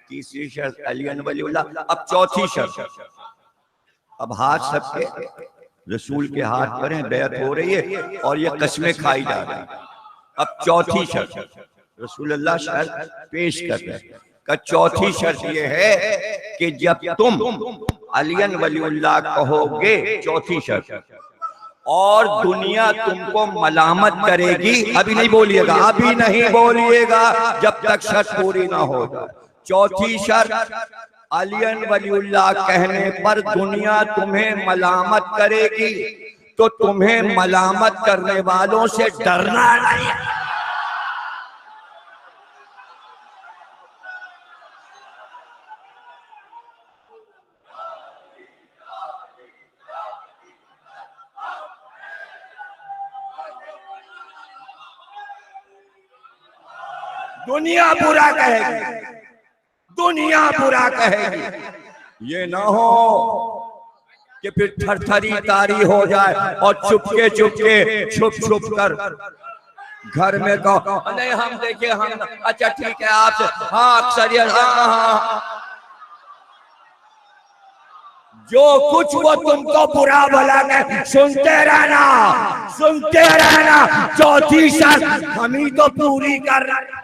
तीसरी शर्त अलियन वलीउल्लाह। अब चौथी शर्त। अब हाथ सबके रसूल के हाथ पर हैं, बैत हो रही है और ये कसमें खाई जा रही हैं। अब चौथी शर्त रसूलुल्लाह शर्त पेश कर रहे हैं। का चौथी शर्त ये है कि जब तुम अलियन वलीउल्लाह कहोगे, चौथी शर्त, और दुनिया तुमको मलामत करेगी, अभी नहीं बोलिएगा, अभी नहीं बोलिएगा जब तक शर्त पूरी ना हो जाए। चौथी शर्त, अलियन वलीउल्लाह कहने पर दुनिया तुम्हें मलामत करेगी तो तुम्हें मलामत करने वालों से डरना नहीं। दुनिया बुरा कहेगी, दुनिया बुरा कहेगी। ये ना हो कि फिर थरथरी तारी हो जाए और चुपके चुपके छुप छुप कर घर में कहो नहीं हम देखिए हम, अच्छा ठीक है आपसे, हाँ अक्सरियत, हाँ। जो कुछ वो तुमको बुरा भला कहे सुनते रहना, सुनते रहना। चौथी शर्त हम ही तो पूरी कर रहे हैं।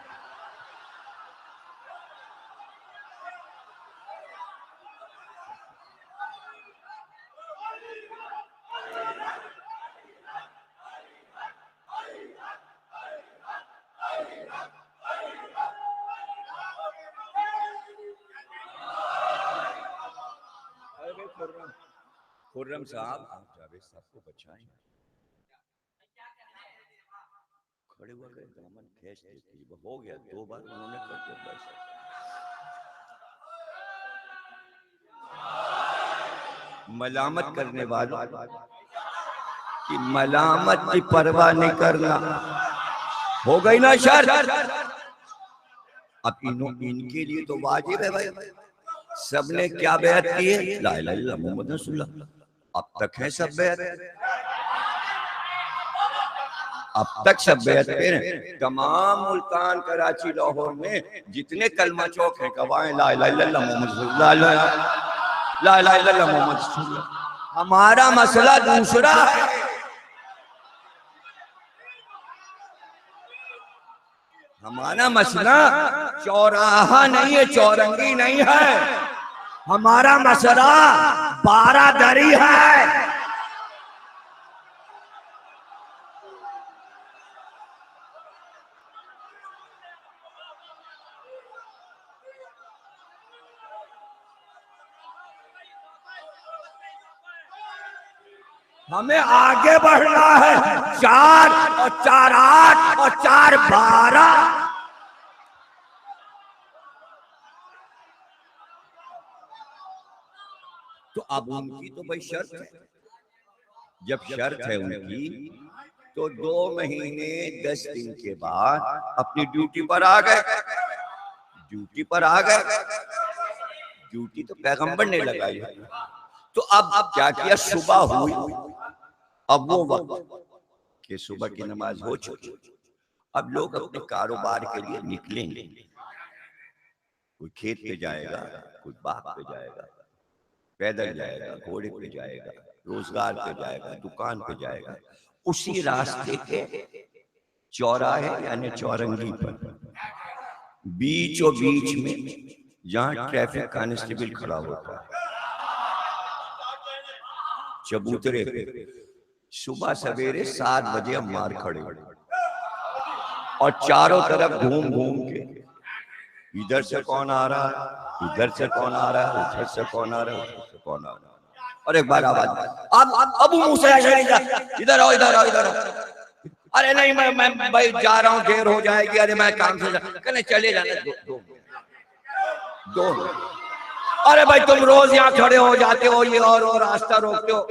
खुर्रम साहब, आप जावेद साहब को बचाएं। खड़े हुआ गए, दामन खींच देती, वो हो गया 2 बार उन्होंने कर दिया बस। मलामत करने वालों की मलामत की परवाह नहीं करना, हो गई ना शर्त। अब इनके लिए तो वाजिब है भाई, सबने क्या बैत की है? ला इलाहा इल्लल्लाह मुहम्मद रसूलुल्लाह। अब तक है सब बैत, अब तक सब बैत पे हैं। तमाम मुल्तान, कराची, लाहौर में जितने कलमा चौक हैं गवाएं ला इलाहा इल्लल्लाह मुहम्मद रसूलुल्लाह, ला इलाहा इल्लल्लाह मुहम्मद रसूलुल्लाह। हमारा मसला दूसरा है, हमारा मसला चौराहा नहीं है, चौरंगी नहीं है। हमारा मसला 12 दरी है। हमें आगे बढ़ना है। 4 और 4 8 और 4 12। तो अब उनकी तो भाई शर्त है, जब शर्त है उनकी तो 2 महीने 10 दिन के बाद अपनी ड्यूटी पर आ गए। ड्यूटी पर आ गए, ड्यूटी तो पैगंबर ने लगाई है। तो अब क्या किया, सुबह हुई, अब वो वक्त कि सुबह की नमाज हो चुकी, अब लोग अपने कारोबार के लिए निकलेंगे। कोई खेत पे जाएगा, कोई बाग पे जाएगा, पैदल जाएगा, घोड़े पे जाएगा, रोजगार पे जाएगा, दुकान पे जाएगा। उसी रास्ते के चौराहे यानी चौरंगी पर बीचों बीच में जहां ट्रैफिक कांस्टेबल खड़ा होता है, चबूतरे पे सुबह सवेरे 7 बजे अम्मार खड़े और चारों तरफ घूम घूम के इधर से कौन आ रहा है, इधर से कौन आ रहा है, उधर से कौन आ रहा है, उधर से कौन आ रहा है। और एक बार आवाज, अब अबू मूसा इधर आओ, इधर आओ, इधर आओ। अरे नहीं, मैं भाई जा रहा हूँ, देर हो जाएगी। अरे मैं काम से कहने चले जाना, दो। अरे भाई तुम रोज यहाँ खड़े हो जाते हो, ये और रास्ता रोकते हो,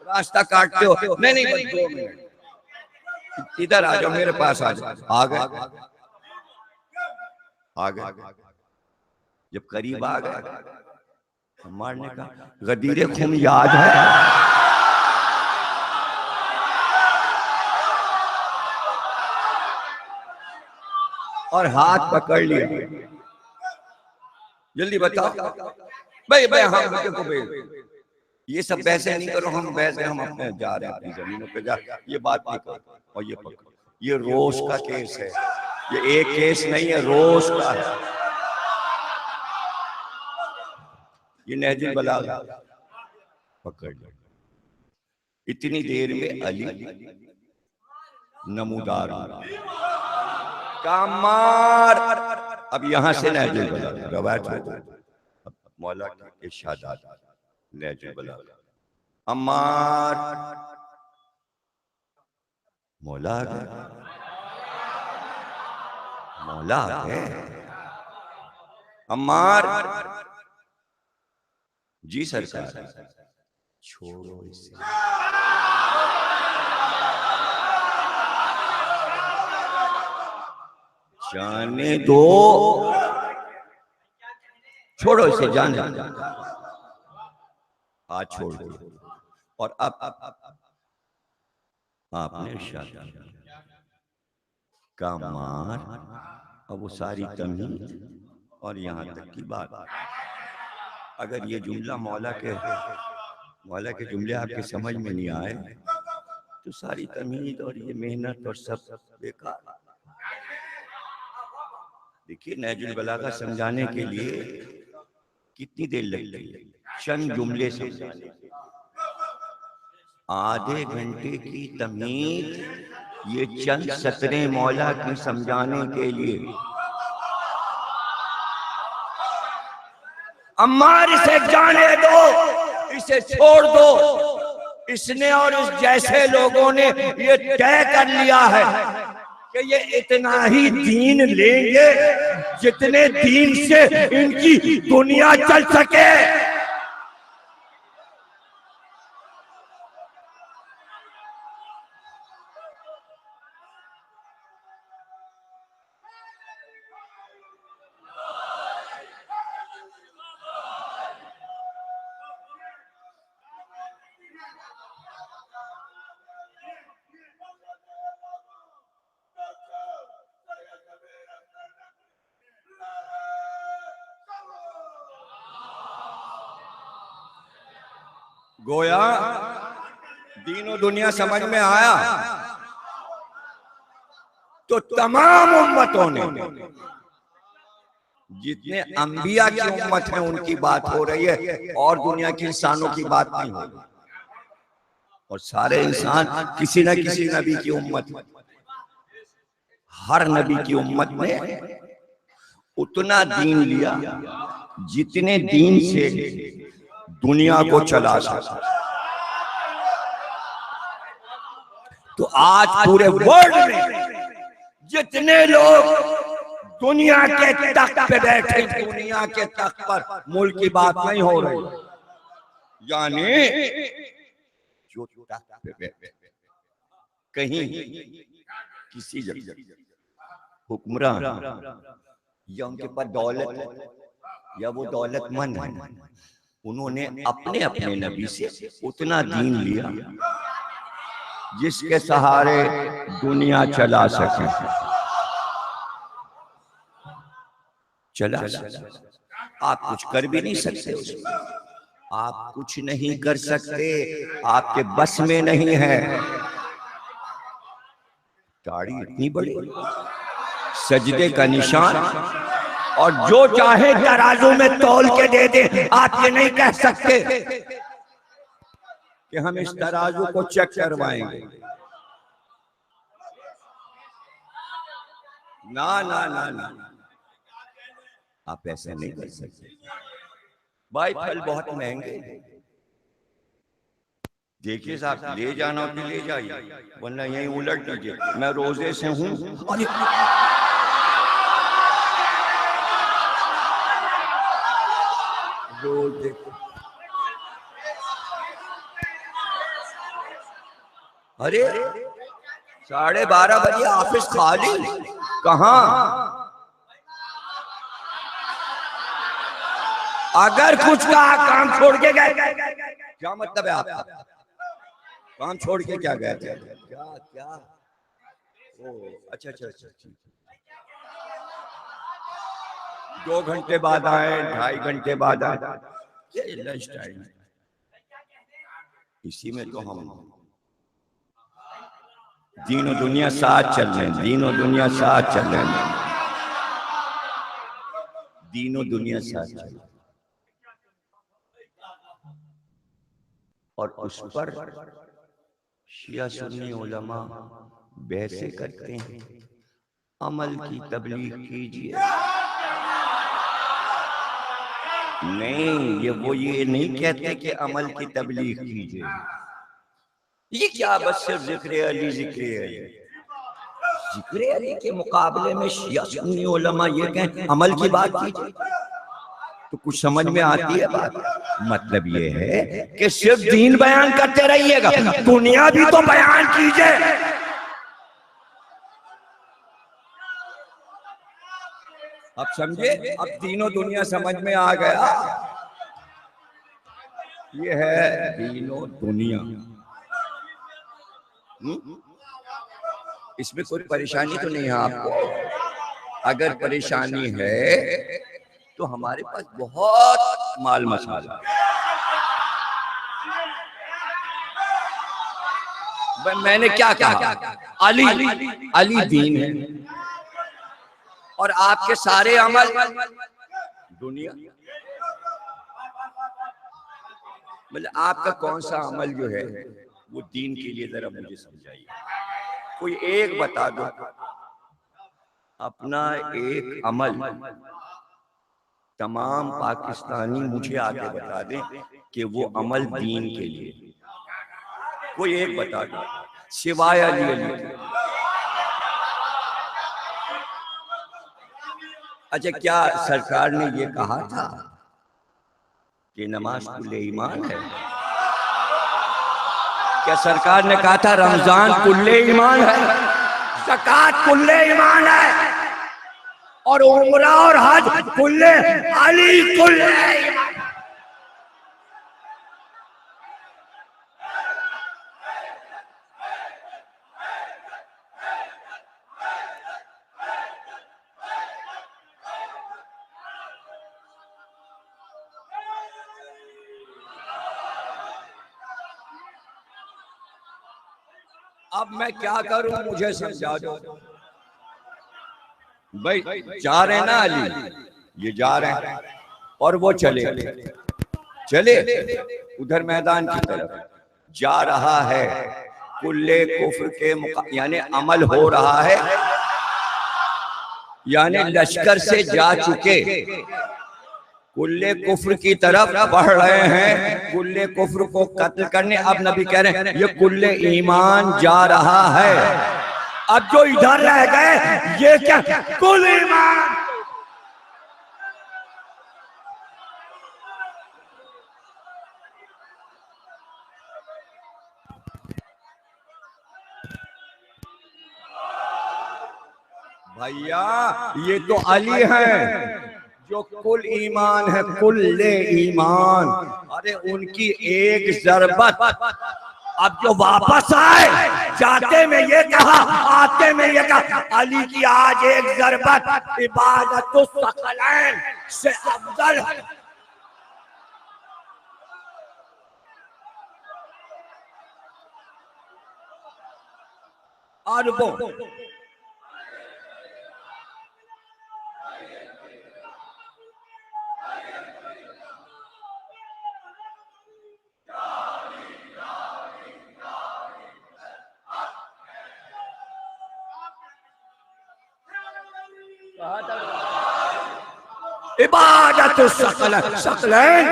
रास्ता काटते हो। नहीं नहीं, बस 2 मिनट इधर आ जाओ, मेरे पास आ जाओ। आ गए, आ गए। जब करीब आ गए, अम्मार ने कहा गदीरे खून याद है? और हाथ पकड़ लिया, जल्दी बताओ भाई हम को ये सब बहसे नहीं करो, हम बहसे, हम अपने जा रहे हैं अपनी जमीनों पे जा, ये बात नहीं करो। और ये पकड़ो, ये रोज का केस है, ये एक केस नहीं है, रोज का है। ये नहजुल बलागा पकड़ लो। इतनी देर में अली नमूदार कामार, अब यहां से नहजुल बलागा रवायत हो, मौला के इरशादात नहजुल बलागा। अम्मार मौला मौला है। अम्मार जी सरकार, छोड़ो इसे, जाने दो, छोड़ो इसे, जाने दो। आज छोड़ दो। और अब आपने इरशाद का मार, अब वो सारी तमीज और यहां तक की बात, अगर ये जुमला मौला के जुमले आपके समझ में नहीं आए तो सारी तमीद और ये मेहनत और सब बेकार। देखिए नहजुल बलागा समझाने के लिए कितनी देर लगती है, चंद जुमले समझाने, आधे घंटे की तमीद ये चंद सतरें मौला की समझाने के लिए। अम्मार इसे जाने दो, इसे छोड़ दो। इसने और इस जैसे लोगों ने ये तय कर लिया है कि ये इतना ही दीन लेंगे जितने दीन से इनकी दुनिया चल सके। गोया दीनों दुनिया समझ में आया तो तमाम उम्मतों ने, जितने अंबिया की उम्मत है उनकी बात हो रही है और दुनिया के इंसानों की बात नहीं हो रही। और सारे इंसान किसी न किसी नबी की उम्मत, हर नबी की उम्मत ने उतना दीन लिया जितने दीन से दुनिया को चला सका। तो आज पूरे वर्ल्ड में जितने लोग दुनिया के तख्त पे बैठे, दुनिया के तख्त पर मुल्क की बात नहीं हो रही, यानी जो तख्त पे बैठे कहीं किसी जगह हुक्मरान या उनके पास दौलत है या वो दौलतमंद है, उन्होंने अपने अपने नबी से उतना दीन लिया जिसके सहारे दुनिया चला सके। चला आप कुछ कर भी नहीं सकते उसमें, आप कुछ नहीं कर सकते, आपके बस में नहीं है। दाढ़ी इतनी बड़ी, सजदे का निशान, और जो चाहे तराजू में तौल के दे दे। आप ये नहीं कह सकते कि हम इस तराजू को चेक करवाएंगे। ना ना ना ना, आप ऐसे नहीं कर सकते भाई। फल बहुत महंगे, देखिए साहब, ले जाना तो ले जाइए, वरना यहीं उलट दीजिए। मैं रोजे से हूं। रोजे अरे 12:30 बजे ऑफिस खाली, कहां? अगर कुछ कहा काम छोड़ के गए, क्या मतलब है आपका? काम छोड़ के क्या गए थे? क्या? ओ अच्छा। 2 घंटे बाद आए, 2.5 घंटे बाद आए, ये लंच टाइम है। इसी में तो हम दीन और दुनिया साथ चल रहे हैं, दीन और दुनिया साथ चल रहे हैं, दीन और दुनिया साथ चल रहे हैं। और उस पर शिया सुन्नी उलमा बहसे करते हैं, अमल की तबलीग कीजिए। नहीं, ये नहीं कहते कि अमल की तबलीग कीजिए। ये क्या बस सिर्फ जिक्र अली के मुकाबले में शिया सुन्नी उलमा ये कहें अमल की बात कीजिए, तो कुछ समझ में आती है बात? मतलब ये है कि सिर्फ दीन बयान करते रहिएगा, दुनिया भी तो बयान कीजिए। अब समझे? अब तीनों दुनिया समझ में आ गया। ये है तीनों दुनिया। इसमें कोई परेशानी तो नहीं है आपको? अगर परेशानी है तो हमारे पास बहुत माल मसाला। मैंने क्या कहा, अली अली दीन है और आपके सारे अमल दुनिया। मतलब आपका कौन सा अमल जो है वो दीन के लिए, जरा मुझे समझाइए। कोई एक बता दो अपना एक अमल, तमाम पाकिस्तानी मुझे आके बता दें कि वो अमल दीन के लिए। कोई एक बता दो सिवाय अली अली। अच्छा, क्या सरकार ने ये कहा था कि नमाज कुल्ले ईमान है? क्या सरकार ने कहा था रमजान कुल्ले ईमान है, ज़कात कुल्ले ईमान है, और उम्रा और हज कुल्ले अली कुल्ले ईमान? अब मैं क्या करूं, मुझे समझा दो भाई। जा रहे ना अली, ये जा रहे हैं और वो चले चले उधर मैदान की तरफ जा रहा है। कुल्ले कुफ्र के यानी अमल हो रहा है, यानी लश्कर से जा चुके कुल्ले कुफ्र की तरफ बढ़ रहे हैं, कुल्ले कुफ्र को कत्ल करने। अब नबी कह रहे हैं ये कुल्ले ईमान जा रहा है। अब जो इधर रह गए ये क्या कुल ईमान? भैया ये तो अली हैं जो कुल ईमान है, कुल्ले ईमान। अरे उनकी एक ज़रबत, अब जो वापस आए, जाते में ये कहा आते में ये कहा, अली की आज एक ज़रबत इबादतुस सकलैन से अफजल है। अरबों इबादतुस सकलैन।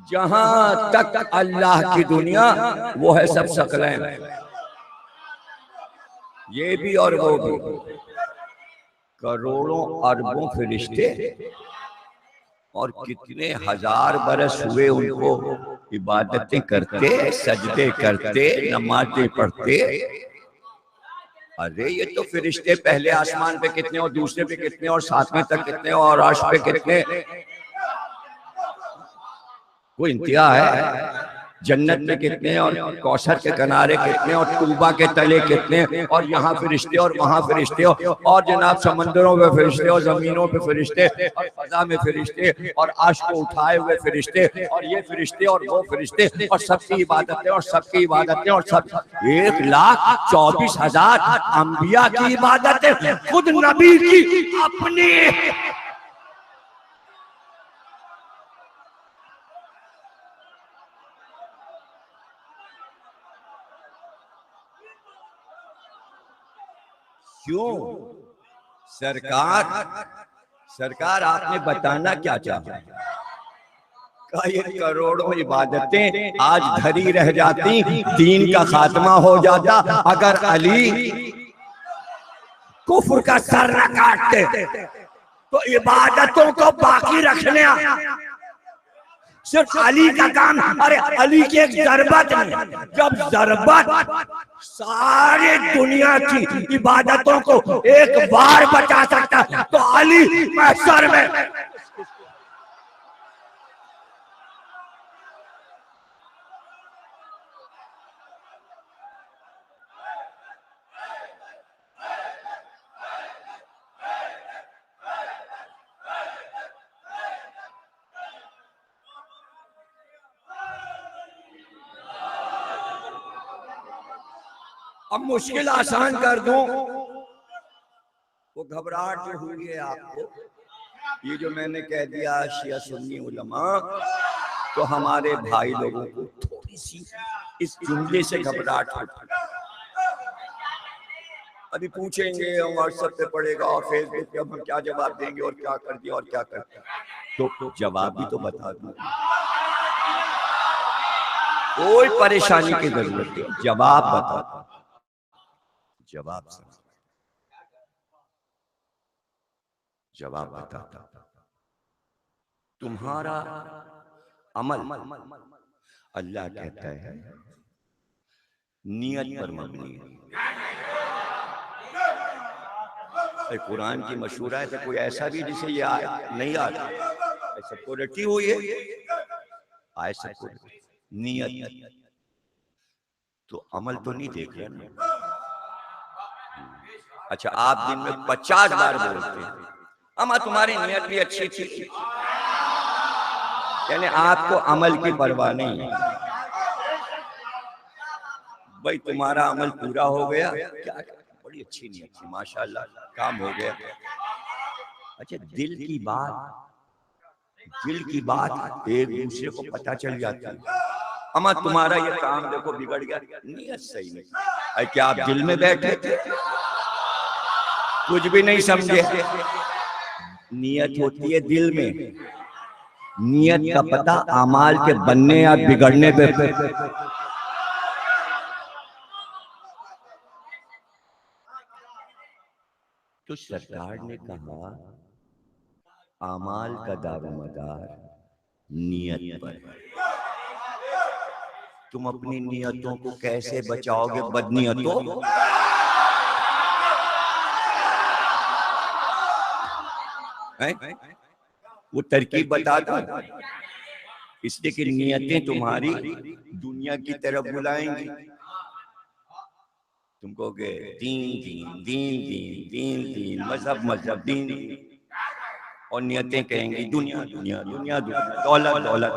जहां तक अल्लाह की दुनिया वो है सब सकलैन, ये भी और वो भी। करोड़ों अरबों फरिश्ते और कितने हजार बरस हुए उनको इबादतें करते, सजदे करते, नमाजें पढ़ते। अरे ये तो फरिश्ते पहले आसमान पे कितने और दूसरे पे कितने और सातवें तक कितने और अर्श पे कितने, कोई इंतहा है? जन्नत में कितने और कौसर के किनारे कितने और तूबा के तले कितने, और यहाँ फरिश्ते और वहाँ फरिश्ते, और जनाब समंदरों में फरिश्ते और जमीनों पे फरिश्ते और फजा में फरिश्ते और आश को उठाए हुए फरिश्ते और ये फरिश्ते और वो फरिश्ते और सबकी इबादतें और सबकी इबादतें और सब 1,24,000 अंबिया की इबादतें, खुद नबी की अपनी। क्यों सरकार, सरकार आपने बताना क्या चाहा? ये करोड़ों इबादतें आज धरी रह जाती, दीन का खात्मा हो जाता अगर अली कुफ्र का सर न काटते। तो इबादतों को बाकी रखने सिर्फ अली का काम। अरे अली की एक ज़रबत नहीं, जब ज़रबत सारी दुनिया की इबादतों को एक बार बचा सकता तो अली महशर में। अब मुश्किल आसान कर दूं, वो घबराहट जो हुई है आपको, ये जो मैंने कह दिया शिया सुन्नी उलमा, तो हमारे भाई लोगों को थोड़ी सी इस जुमले से घबराहट होती है। अभी पूछेंगे, हम व्हाट्सएप पे पड़ेगा और फेसबुक पे, हम क्या जवाब देंगे और क्या कर दिया और क्या कर दिया, तो जवाब भी तो बता दूं। कोई परेशानी की जरूरत नहीं, जवाब बता दो। जवाब बताता, तुम्हारा अमल, अल्लाह कहता है, नियत पर मबनी है। कुरान की मशहूर है, तो कोई ऐसा भी जिसे ये नहीं आता, सबको रटी हुई है, आए सबको नियत, तो अमल तो नहीं देख रहे ना। अच्छा, आप दिन में 50 बार बोलते हैं, अम्मा तुम्हारी नियत भी अच्छी थी, यानी आपको अमल की परवाह नहीं है। भाई तुम्हारा अमल पूरा हो गया, क्या बड़ी अच्छी नियत थी, माशाल्लाह काम हो गया। अच्छा, दिल की बात एक दूसरे को पता चल जाती है। अम्मा तुम्हारा ये काम देखो बिगड़ गया, नियत सही नहीं। क्या आप दिल में बैठे थे, कुछ भी नहीं समझे? नियत होती है दिल में, नियत का पता अमाल के बनने या बिगड़ने पे। तो सरकार ने कहा अमाल का दारोमदार नियत पर। तुम अपनी नियतों को कैसे बचाओगे बदनियतों? वो तरकीब बता दो, इसलिए कि नियतें तुम्हारी दुनिया की तरफ बुलाएंगी। तुम कहोगे दीन दीन दीन दीन दीन दीन, मजहब मजहब दीन, और नियतें कहेंगी दुनिया दुनिया दुनिया दुनिया, दौलत दौलत।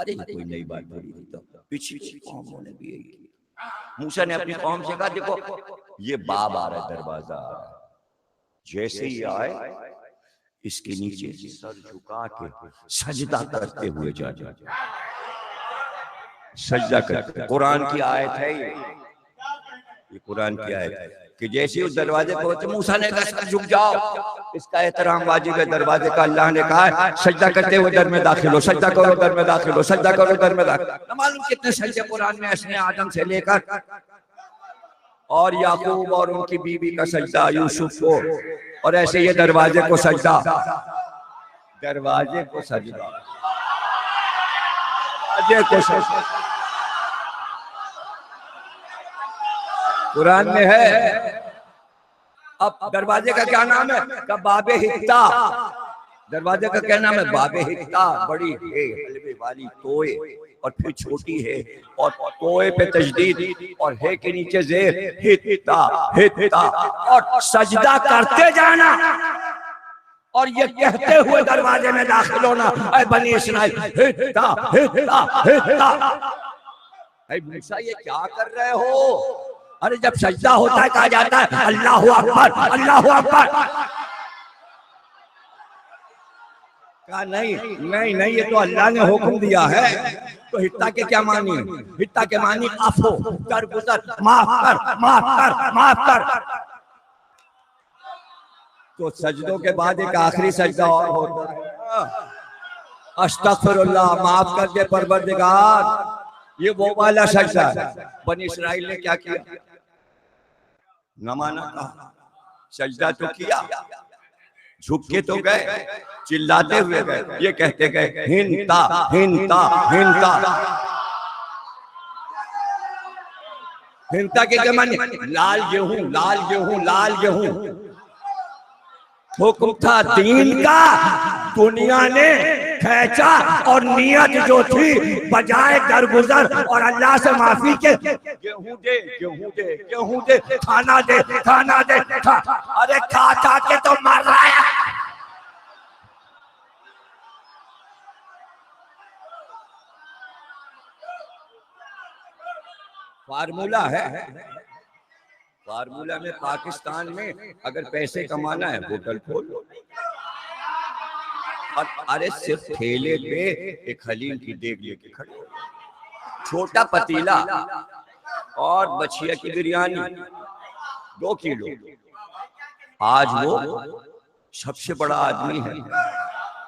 अरे कोई नई बात थोड़ी थी, तो पिछली कौमों ने भी यही किया। मूसा ने अपनी कौम से कहा देखो ये बाब आ रहा है, दरवाजा आ रहा है, जैसे ही आए इसके नीचे सर झुका के सजदा करते हुए जा जाए, सजदा करते। कुरान की आयत है ये कुरान की आयत है कि जैसे उस दरवाजे पर मूसा ने कहा सर झुक जाओ, इसका एहतराम वाजिब है दरवाजे का। अल्लाह ने कहा सजदा करते हुए दर में दाखिल हो, सजदा करो दर में दाखिल हो, सजदा करो दर में दाखिल। न मालूम कितने सजदे कुरान में इसने आदम से लेकर और याकूब और उनकी बीवी का सजदा, यूसुफ को, और ऐसे ये दरवाजे को सजदा, दरवाजे को सजदा, दरवाजे को सजदा कुरान में है। अब दरवाजे का क्या नाम है? का बाबे हित्ता। दरवाजे का क्या नाम है? बाबे हित्ता। बड़ी है हलवे वाली तोए, और फिर छोटी है, और तोए पे तजदीद, और है के नीचे जेर, हित्ता हित्ता, और सजदा करते जाना, और ये कहते हुए दरवाजे में दाखिल होना, ऐ बनी इस्राइल हित्ता हित्ता हित्ता। ऐ मूसा ये क्या कर रहे हो? अरे जब सजदा होता है कहा जाता है अल्लाहु अकबर अल्लाहु अकबर। कहा नहीं नहीं नहीं, ये तो अल्लाह ने हुक्म दिया है। तो हित्ता के क्या मानी? हित्ता के मानी अफो, दरगुजर, माफ कर माफ कर माफ कर। तो सजदों के बाद एक आखिरी सजदा और होता है, अस्तगफिरुल्लाह, माफ कर दे परवरदिगार। ये वो वाला सजदा है। बनी इस्राइल ने क्या किया? न माना कहा, सजदा तो किया, झुक के तो गए, चिल्लाते हुए गए, ये कहते गए हिंता हिंता हिंता। हिंता के जमाने लाल गेहूं लाल गेहूं लाल गेहूं। हुक्म था दीन का, दुनिया ने खींचा, और नियत जो थी बजाय दरगुजर और अल्लाह से माफी के, गेहूं दे गेहूं दे गेहूं दे, खाना दे खाना दे खा। अरे खा खा के तो मर रहा है। फार्मूला है, फार्मूला में पाकिस्तान में अगर पैसे कमाना है होटल खोल लो। और अरे सिर्फ ठेले पे एक हलीम की देग लेके खड़े, छोटा पतीला और बछिया की बिरयानी 2 किलो। आज वो सबसे बड़ा आदमी है,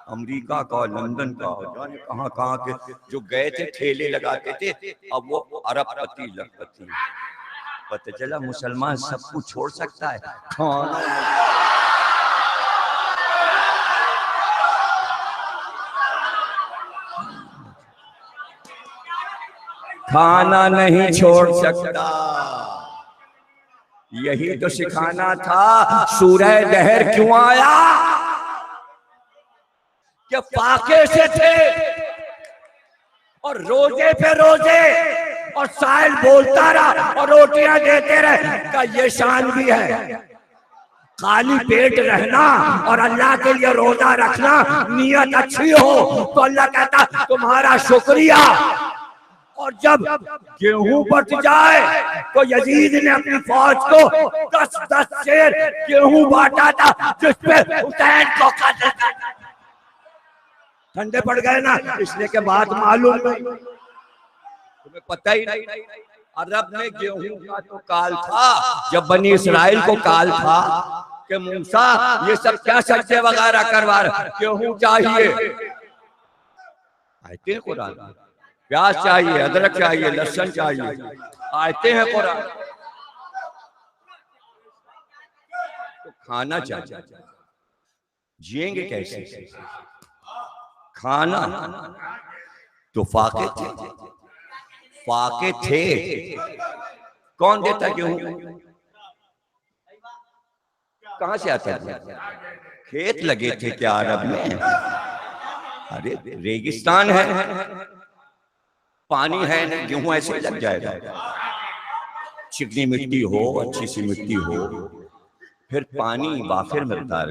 अमेरिका का, लंदन का, जाने कहां कहां के जो गए थे ठेले लगाते थे, अब वो अरबपति लखपति। पता चला मुसलमान सब कुछ छोड़ सकता है, खाना नहीं छोड़ सकता। यही तो सिखाना था। सूरह दहर क्यों आया? कि फाके से थे और रोजे पे रोजे, और साहिल बोलता रहा और रोटियां देते रहे। का ये शान भी है, खाली पेट रहना और अल्लाह के लिए रोजा रखना, नियत अच्छी हो तो अल्लाह कहता तुम्हारा शुक्रिया। और जब गेहूं बच जाए तो यजीद ने अपनी फौज को 10-10 शेर गेहूं बांटा था, जिसपे हुसैन को कत्ल कर। ठंडे पड़ गए ना, इसलिए के बाद मालूम नहीं, तुम्हें पता ही नहीं। अरब में गेहूं का तो काल था, जब बनी इस्राइल को काल था कि मूसा ये सब क्या सज्जे वगैरह करवा रहे, गेहूं चाहिए। आयते हैं कुरान, प्याज चाहिए, अदरक चाहिए, लहसुन चाहिए, आयते हैं कुरान। तो खाना चाहिए, जिएंगे कैसे? खाना तो फाके थे, फाके थे। कौन देता गेहूं? कहां से आता था? खेत लगे थे क्या अरब में? अरे रेगिस्तान है, पानी है नहीं, गेहूं ऐसे लग जाएगा। चिकनी मिट्टी हो, अच्छी सी मिट्टी हो, फिर पानी वाफिर मिलता है,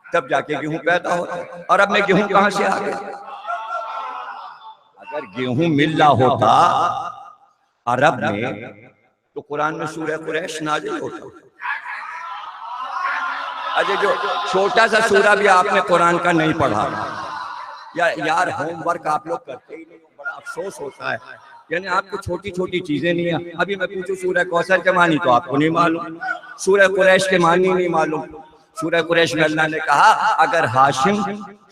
तब जाके गेहूं पैदा होता है। और अब में गेहूं कहां से आ गए? अगर गेहूं मिल रहा होता अरब में तो कुरान में सूरह कुरैश नाजिल होता। अजय जो छोटा सा सूरा भी आपने कुरान का नहीं पढ़ा यार, होमवर्क आप लोग करते ही नहीं, बड़ा अफसोस होता है। यानी आपको छोटी छोटी चीजें नहीं है। अभी मैं पूछूं सूरह कौसर के मानी तो आपको नहीं मालूम, सूरह कुरैश के मानी नहीं मालूम। सूरह कुरैश में अल्लाह ने कहा अगर हाशिम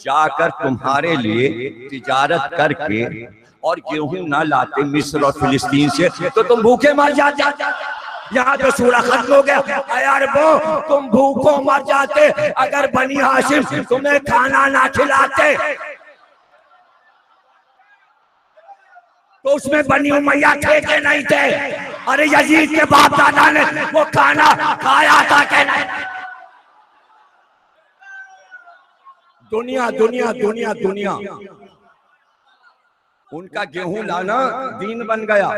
जाकर तुम्हारे लिए तिजारत करके और गेहूं ना लाते मिस्र और फिलिस्तीन से तो तुम भूखे मर जाते। यहाँ तो सूरा खत्म हो गया। यार वो तुम भूखों मर जाते अगर बनी हाशिम तुम्हें खाना ना खिलाते। तो उसमें बनी उमैया थे कि नहीं थे? अरे यजीद के बाप दादा ने वो खाना खाया था कि नहीं? दुनिया दुनिया दुनिया दुनिया, उनका गेहूं लाना दीन बन गया,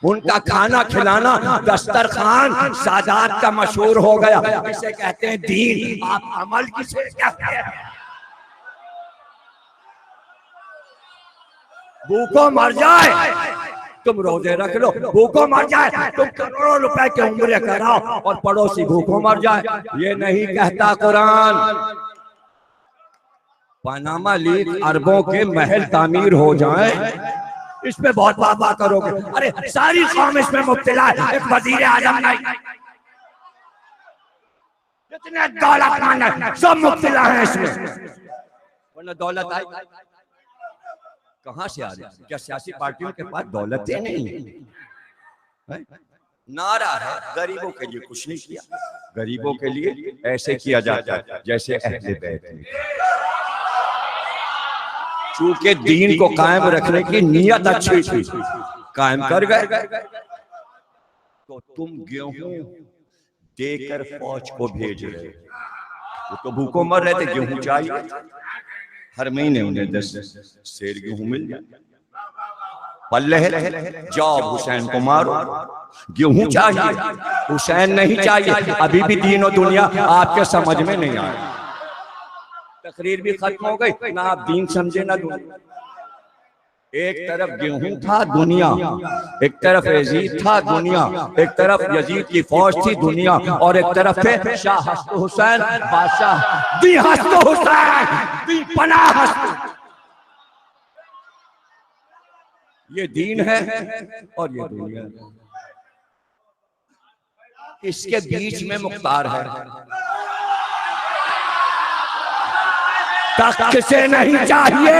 उनका खाना खिलाना दस्तरखान सादात का मशहूर हो गया। इसे कहते हैं दीन। आप अमल किसे कहते हैं? भूखों मर जाए तुम रोजे रख लो, भूखों मर जाए तुम करोड़ों रुपए के उम्रे कराओ और पड़ोसी भूखों मर जाए। ये नहीं कहता कुरान। पनामा लीग अरबों के महल तामीर हो जाए, इसमें बहुत वाह करोगे। अरे सारी कौम इसमें मुब्तला है, एक वजीर आजम नहीं। जितने दौलतमंद हैं सब मुब्तला हैं इसमें। वरना दौलत आई कहां से आ रही? क्या सियासी पार्टियों के पास दौलत नहीं है? नारा है गरीबों के लिए कुछ नहीं किया, गरीबों के लिए ऐसे किया जाता है जैसे अहले बैत। चूंकि दीन को कायम रखने की नियत अच्छी थी, कायम कर गए। तो तुम गेहूं देकर फौज को भेज रहे, वो तो भूखों मर रहे थे, गेहूं चाहिए। हर महीने उन्हें 10 शेर गेहूं मिल जाए। पल्ले जाओ हुसैन को मारो, गेहूं चाहिए, हुसैन नहीं चाहिए। अभी भी दीन और दुनिया आपके समझ में नहीं आया। तकरीर भी खत्म हो गई, ना आप दीन समझे ना दुनिया। एक तरफ गेहूं था दुनिया, एक तरफ यजीद था दुनिया, एक तरफ यजीद की फौज थी दुनिया, और एक तरफ थे शाह हसन हुसैन बादशाह दी हसन हुसैन दी पनाह हसन। ये दीन है और ये दुनिया है। इसके बीच में मुख्तार है। तख्त किसे नहीं चाहिए,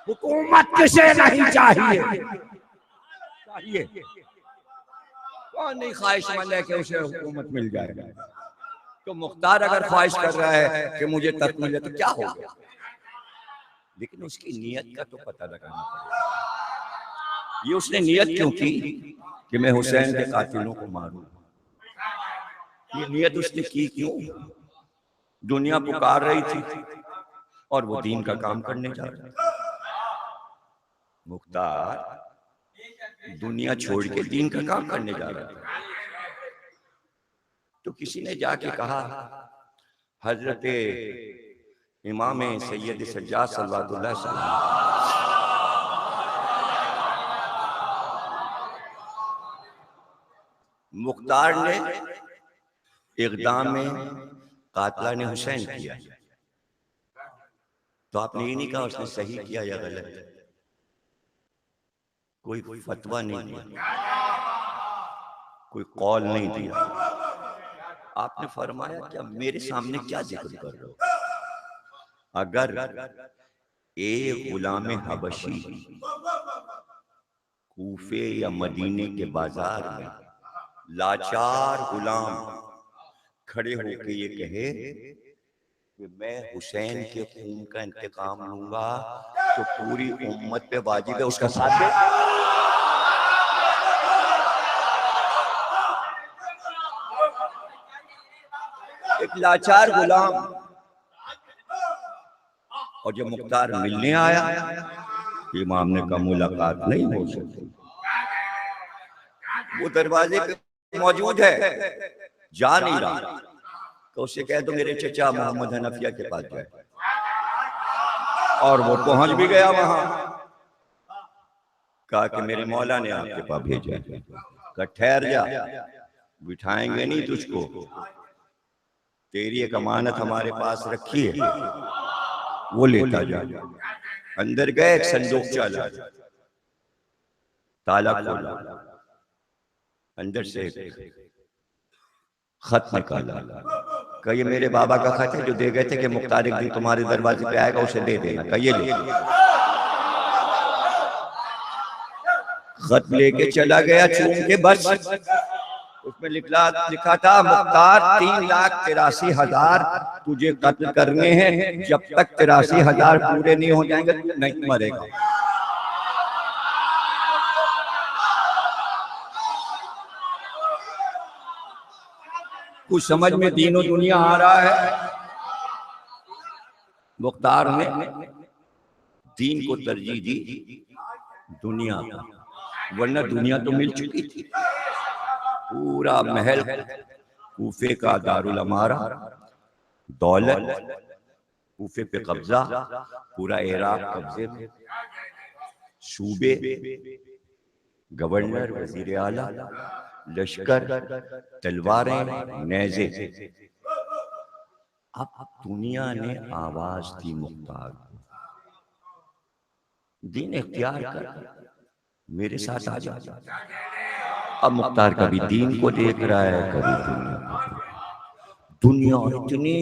हुकूमत किसे नहीं चाहिए। कौन नहीं ख्वाहिशमंद है कि उसे हुकूमत मिल जाए। तो मुख्तार अगर ख्वाहिश कर रहा है कि मुझे तख्त मिले तो क्या हो गया, लेकिन उसकी नीयत का तो पता लगाना पड़ेगा। ये उसने नीयत क्यों की कि मैं हुसैन के कातिलों को मारूं? ये नीयत उसने की क्यों? दुनिया पुकार रही थी और वो दीन का काम करने जा रहा था। मुख्तार दुनिया छोड़ के दीन का काम करने जा रहा था। तो किसी ने जाके कहा, हजरत इमाम सैयद सज्जाद सल्लल्लाहु अलैहि वसल्लम मुख्तार ने इक़दाम में कातलाने हुसैन किया, तो आपने ये नहीं कहा उसने सही किया या गलत। कोई फतवा नहीं दिया, कोई कौल नहीं दिया। आपने फरमाया क्या मेरे सामने क्या जिक्र कर रहे हो? अगर एक गुलाम हबशी कूफे या मदीने के बाजार में लाचार गुलाम खड़े होकर ये कहे कि मैं हुसैन के खून का इंतकाम लूंगा, तो पूरी उम्मत पे वाजिब है उसका साथ दे। एक लाचार गुलाम, और जब मुख्तार मिलने आया, इमाम ने कहा मुलाकात नहीं हो सकती। वो दरवाजे पे मौजूद है, जा नहीं रहा, तो उसे कह दो मेरे चचा मोहम्मद हनफिया के पास जाए। और वो पहुंच भी गया वहां। कहा कि मेरे मौला ने आपके पास भेजा। कहा ठहर जा, बिठाएंगे नहीं तुझको, तेरी एक अमानत हमारे पास रखी है, वो लेता जा। अंदर गए, एक संदूक चला, ताला खोला, अंदर से खत निकाला। कहा ये मेरे बाबा का खत है जो दे गए थे कि मुख्तार एक दिन तुम्हारे दरवाजे पे आएगा, उसे दे देना। कहा ये ले। खत लेके चला गया चूम के, बस उसमें लिखा था मुख्तार 3,83,000 तुझे कत्ल करने हैं, जब तक 83,000 पूरे नहीं हो जाएंगे नहीं मरेगा। कुछ समझ में दीनों दुनिया आ रहा है। मुख्तार ने दीन को तरजीह दी दुनिया को, वरना दुनिया तो मिल चुकी थी। पूरा महल कूफे का दारुल अमारा, दौलत कूफे पे कब्जा, पूरा इराक कब्जे पे, सूबे, गवर्नर, वजीर आला, लश्कर, तलवारें, नेज़े। अब दुनिया ने आवाज दी मुख्तार, दीन इख्तियार कर, मेरे साथ आ जा। अब मुख्तार कभी दीन को देख रहा है, कभी दुनिया को। दुनिया इतनी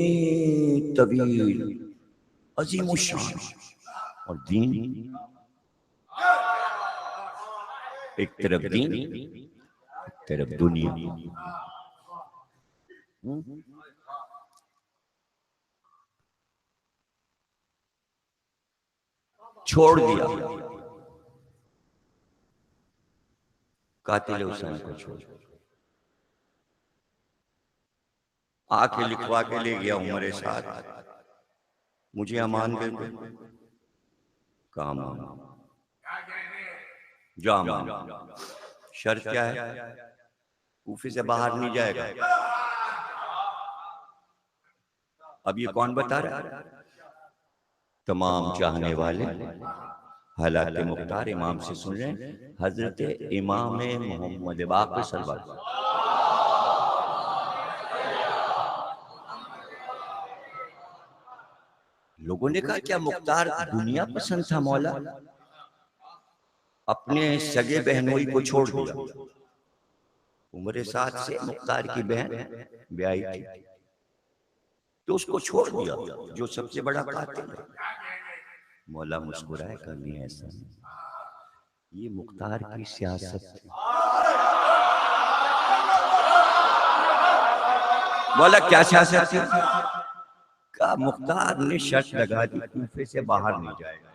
तवील अजीम शान, और दीन एक तरफ दीन, एक तरफ दुनिया। छोड़ दिया कातिल हुसैन को, छोड़ आके लिखवा के ले गया उमर साथ, मुझे अमान दे दो। कहा अमान, जा अमान। शर्त क्या है? कूफे से बाहर नहीं जाएगा। अब ये कौन बता रहा है? तमाम चाहने वाले हालात मुख्तार इमाम से सुन रहे हैं, हजरत इमाम मोहम्मद बाक़िर सल्लल्लाहु अलैहि वसल्लम। लोगों ने कहा क्या मुख्तार दुनिया पसंद था मौला, अपने सगे बहनोई को छोड़ दिया। उम्र 7 से मुख्तार की बहन ब्याही थी, तो उसको छोड़ दिया जो सबसे बड़ा कातिल है। मौला मुस्कुराए, करनी ऐसा नहीं, ये मुख्तार की सियासत थी। मौला क्या सियासत थी? का मुख्तार ने शर्त लगा दी कूफे से बाहर नहीं जाएगा।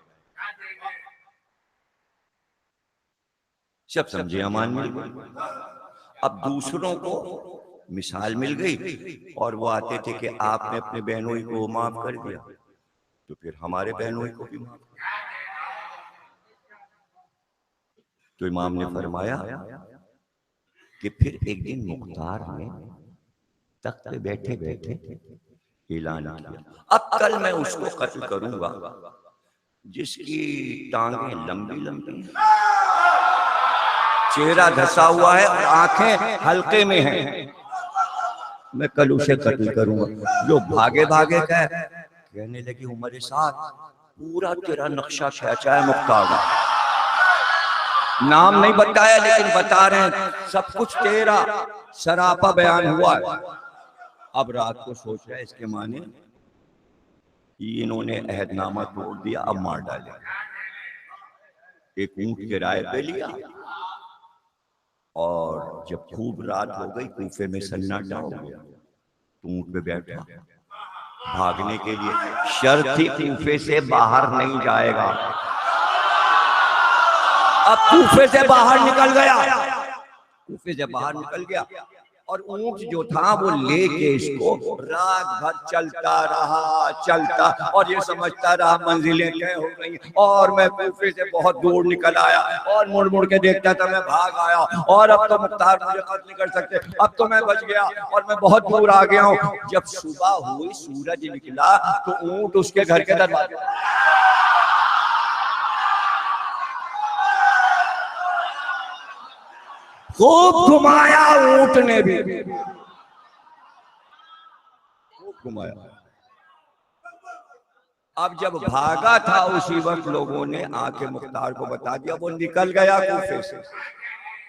सब समझे अमान मिल गई। अब दूसरों को मिसाल मिल गई और वो आते थे कि आपने अपने बहनोई को माफ कर दिया, तो फिर हमारे बहनोई को भी माफ। तो इमाम ने फरमाया कि फिर एक दिन मुख्तार ने तख्त पे बैठे बैठे ऐलान किया, अब कल मैं उसको कत्ल करूंगा जिसकी टांगें लंबी लंबी हैं, चेहरा धसा हुआ है और आंखें हल्के में हैं। मैं कल उसे कत्ल करूंगा। जो भागे भागे कहने लगी उम्र 7 पूरा तेरा नक्शा खींचा है मुख्तार, नाम नहीं बताया लेकिन बता रहे हैं सब कुछ तेरा सरापा बयान हुआ है। अब रात को सोच रहा है इसके माने इन्होंने अहदनामा तोड़ दिया, अब मार डाले। एक ऊंट किराए पे लिया और जब खूब रात हो गई कूफे में सन्नाटा हो गया, तो ऊंट पे बैठा भागने के लिए। शर्त थी कूफे से बाहर नहीं जाएगा। अब कूफे से बाहर निकल गया, कूफे से बाहर निकल गया और ऊंट जो था वो लेके इसको रात भर चलता और ये समझता रहा मंजिलें तय हो गई। और मैं कूफे से बहुत दूर निकल आया और मुड़ मुड़ के देखता था, मैं भाग आया और अब तो मुख्तार मुझे कत्ल नहीं कर सकते, अब तो मैं बच गया और मैं बहुत दूर आ गया हूँ। जब सुबह हुई सूरज निकला तो ऊंट उसके घर के दरवाजे, खूब घुमाया ऊंट ने भी, खूब घुमाया। अब जब भागा था उसी वक्त लोगों ने आके मुख्तार को बता दिया, वो निकल गया कूफे से।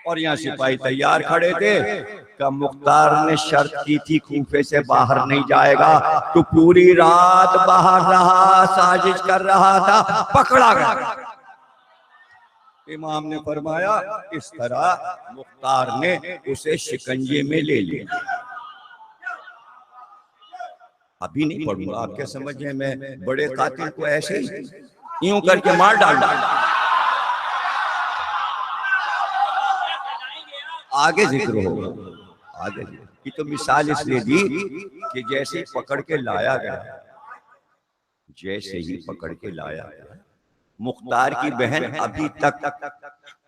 और यहाँ सिपाही तैयार खड़े थे कि मुख्तार ने शर्त की थी कूफे से बाहर नहीं जाएगा, तो पूरी रात बाहर रहा, साजिश कर रहा था, पकड़ा गया। इमाम ने फरमाया इस तरह मुख्तार ने उसे शिकंजे में ले लिया। अभी नहीं पढ़ूंगा, आप क्या समझे, मैं बड़े कातिल को ऐसे ही यूं करके मार डाला। आगे जिक्र होगा, आगे की तो मिसाल इसलिए दी कि जैसे ही पकड़ के लाया गया, जैसे ही पकड़ के लाया गया, मुख्तार की बहन अभी तक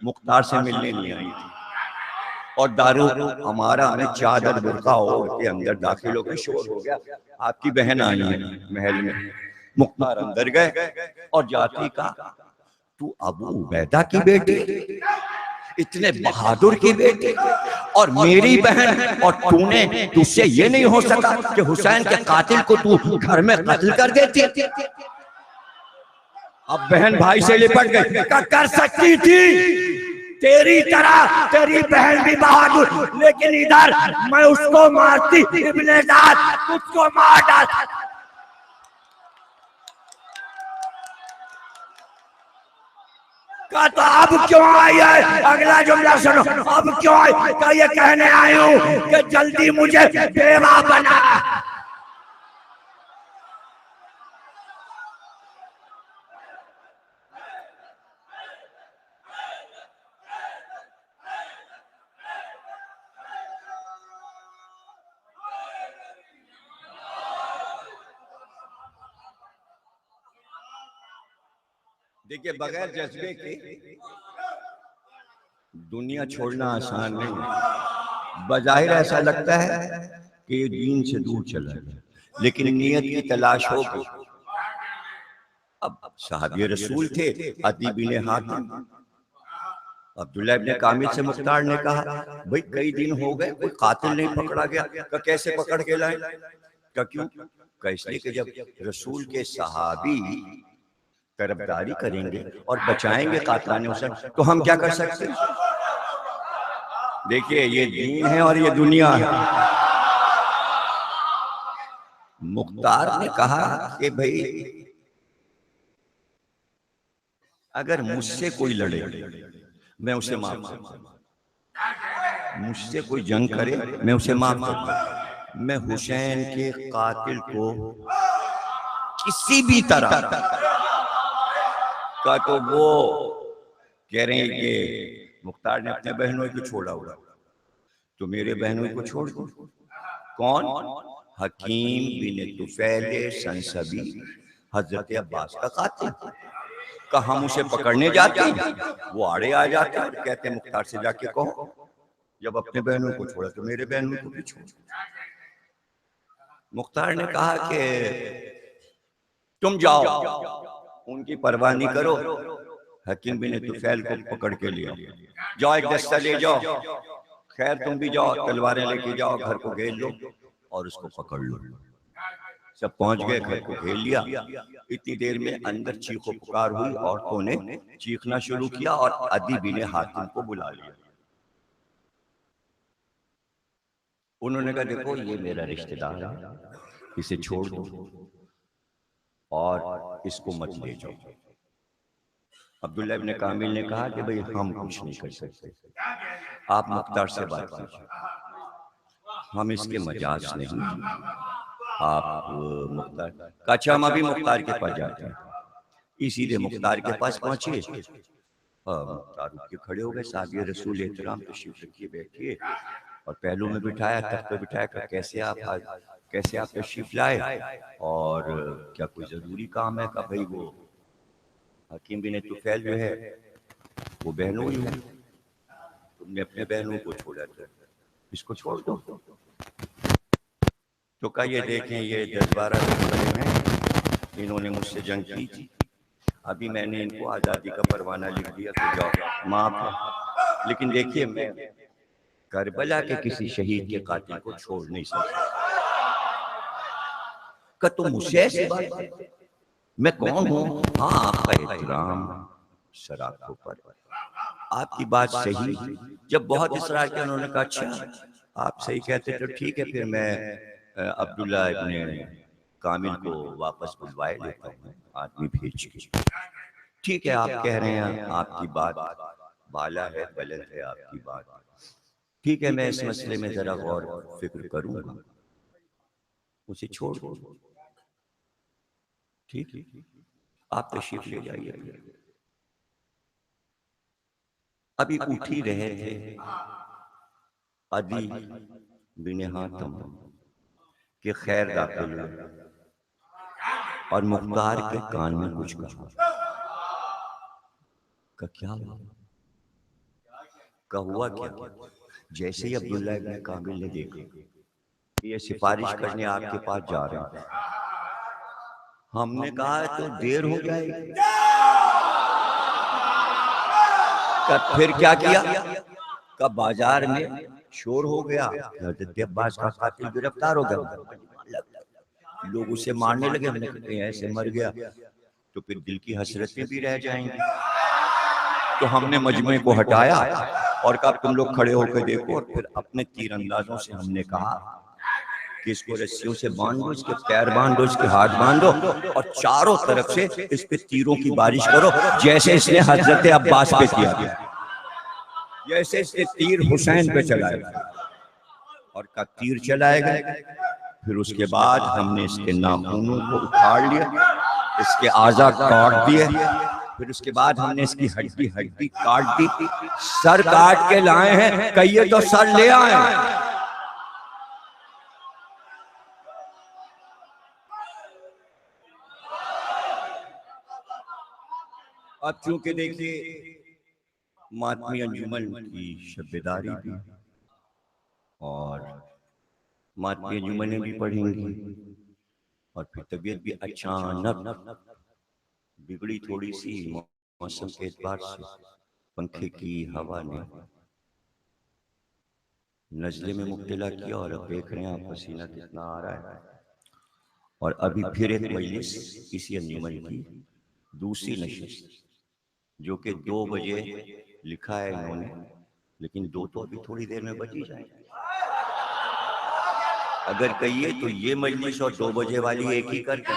मुख्तार से मिलने नहीं आई थी और दारू हमारा में चादर बुर्का ओढ़ के अंदर दाखिल होकर शोर हो गया, आपकी बहन आई है महल में। मुख्तार अंदर गए और जाती कहा तू अबू उबैदा की बेटी, इतने बहादुर की बेटी और मेरी बहन, और तूने तुझसे ये नहीं हो सका कि हुसैन के कातिल को तू घर में कत्ल कर देती। अब बहन भाई से लिपट गई, कर सकती थी तेरी तरह, तेरी बहन भी बहादुर, लेकिन इधर मैं उसको मारती, इब्ने ज़ात उसको मार डाल। का तो अब क्यों आई है, अगला जुमला सुनो, अब क्यों आई? का ये कहने आई हूं कि जल्दी मुझे बेवा बना। देखिए बगैर जज्बे के दुनिया छोड़ना आसान नहीं है। बजाहिर ऐसा लगता है कि ये दीन से दूर चला है, लेकिन नियत की तलाश होगी। अब साहबी रसूल थे अदी बिन हातिम। अब्दुल्ला इब्ने कामिल से मुख्तार ने कहा, भाई कई दिन हो गए कोई कातिल नहीं पकड़ा गया। का कैसे पकड़ के लाए? का क्यों? का इसलिए कि जब रसूल के सहाबी तरफदारी करेंगे और बचाएंगे कातलान हुसैन तो हम क्या कर सकते हैं? देखिए ये दीन है और ये दुनिया है। मुख्तार ने कहा कि भाई अगर मुझसे कोई लड़े मैं उसे माफ करता हूं, मुझसे कोई जंग करे मैं उसे माफ करता हूं, मैं हुसैन के कातिल को किसी भी तरह का, तो वो कह रहे हैं कि मुख्तार ने अपने बहनों को छोड़ा हुआ तो मेरे बहनों को छोड़ दो। कौन? हकीम बिन तुफैल संसबी, हजरत अब्बास का कातिल। का हम उसे पकड़ने जाते हैं, वो आड़े आ जाते हैं और कहते हैं मुख्तार से जाके कहो जब अपने बहनों को छोड़ा तो मेरे बहनों को भी छोड़। मुख्तार ने कहा कि तुम जाओ, उनकी परवाह नहीं करो, हकीम बिन तुफैल को पकड़ के ले आओ, जाओ एक दस्ता ले जाओ, खैर तुम भी जाओ, तलवारें लेके जाओ, घर को घेर लो और उसको पकड़ लो। सब पहुंच गए, घर को घेर लिया। इतनी देर में अंदर चीखो पुकार हुई, औरतों ने चीखना शुरू किया और अदी बिन हातिम को बुला लिया। उन्होंने कहा देखो ये मेरा रिश्तेदार है, इसे छोड़ दो और इसको मत ले जाओ। अब्दुल्ला इब्ने कामिल ने कहा कि भाई हम कुछ नहीं कर सकते, आप मुख्तार से बात कीजिए, हम इसके मजाज नहीं। आप मुख्तार, अच्छा हम अभी मुख्तार के पास जाते हैं। इसीलिए मुख्तार के पास पहुंचे, मुख्तार उठ के खड़े हो गए, साहब रसूल एहतराम तशरीफ रखिए, बैठिए, और पहलू में बिठाया, तख्त पे बिठाया, कैसे आप तशरीफ लाए और क्या कोई जरूरी काम है? का भाई वो हकीम बिन तुफैल जो है वो बहनों ही है, तुमने अपने बहनों को छोड़ा था, इसको छोड़ दो। तो कहा ये देखें ये 10-12 लोग खड़े हैं, इन्होंने मुझसे जंग की थी, अभी मैंने इनको आज़ादी का परवाना लिख दिया तो जाओ माफ है, लेकिन देखिए मैं करबला के किसी शहीद के कातिल को छोड़ नहीं सकता। का तुम मुझसे ऐसी बात, मैं कौन हूँ? हाँ आपका एहतराम शराफतों पर, आपकी बात सही। जब बहुत इसरार किया उन्होंने कहा अच्छा आप सही कहते तो ठीक है, फिर मैं अब्दुल्ला इब्ने कामिल को वापस बुलवाए लेता हूँ आदमी भेज के। ठीक है आप कह रहे हैं, आपकी बात बाला है, बुलंद है आपकी बात, ठीक है मैं इस मसले में जरा गौर फिक्र करूंगा, उसे छोड़ दो, ठीक है आप तशरीफ ले जाइए। अभी उठ ही रहे थे, अदी बिन हातिम के खैर दाखिल हुए और मुख्तार के कान में कुछ कहा। का क्या हुआ? का हुआ क्या? जैसे ही अब्दुल्ला इब्ने कामिल ने देखा ये सिफारिश करने आपके पास जा रहे हैं, हमने कहा तो देर हो जाएगी। कब फिर क्या किया? कब बाजार में शोर हो गया, हज़रत अब्बास का कातिल गिरफ्तार हो गया, लोग उसे मारने लगे, हमने कहा ऐसे मर गया तो फिर दिल की हसरतें भी रह जाएंगी। तो हमने मजमे को हटाया और कहा तुम लोग खड़े होकर देखो, और फिर अपने तीरंदाजों से हमने कहा कि इसको रस्सियों से बांध दो, इसके पैर बांध दो, इसके हाथ बांध दो और चारों तरफ से इस पे तीरों की बारिश करो, जैसे इसने हजरत अब्बास पे किया था, जैसे इसने तीर हुसैन पे चलाए और का तीर चलाए गए। फिर उसके बाद हमने इसके नाखूनों को उखाड़ लिया, इसके आज़ा काट दिए, फिर उसके बाद हमने इसकी हड्डी काट दी, सर काट के लाए हैं, कहिए तो सर ले आए। अब चूंकि देखिए मातमी अंजुमन की शब्बेदारी भी और मातमी अंजुमनें भी पढ़ेंगी और फिर तबीयत भी अचानक बिगड़ी थोड़ी सी मौसम के एतबार से, पंखे की हवा ने नजले में मुब्तला किया और अब देख रहे हैं आप पसीना कितना आ रहा है। और अभी फिर एक मजलिस इसी अंजुमन की दूसरी नशिस्त, जो कि 2 बजे लिखा है इन्होंने, लेकिन 2 तो अभी थोड़ी देर में बज ही जाएंगे। अगर कहिए तो ये मजलिस और 2 बजे वाली एक ही कर दें।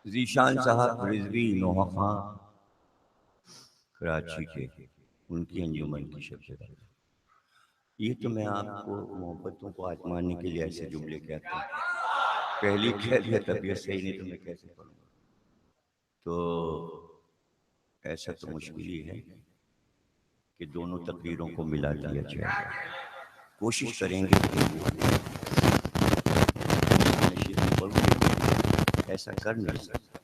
जीशान साहब रिजवी नोहा कराची के, उनकी अंजुमन की शब्द। ये तो मैं आपको मोहब्बतों को आजमाने के लिए ऐसे जुमले कहता हूँ। पहली कह दिया तबीयत सही नहीं तो मैं कैसे पढ़ूंगा। तो ऐसा तो मुश्किल ही है कि दोनों तकदीरों को मिला दिया जाए। कोशिश करेंगे कि ऐसा कर नहीं सकते।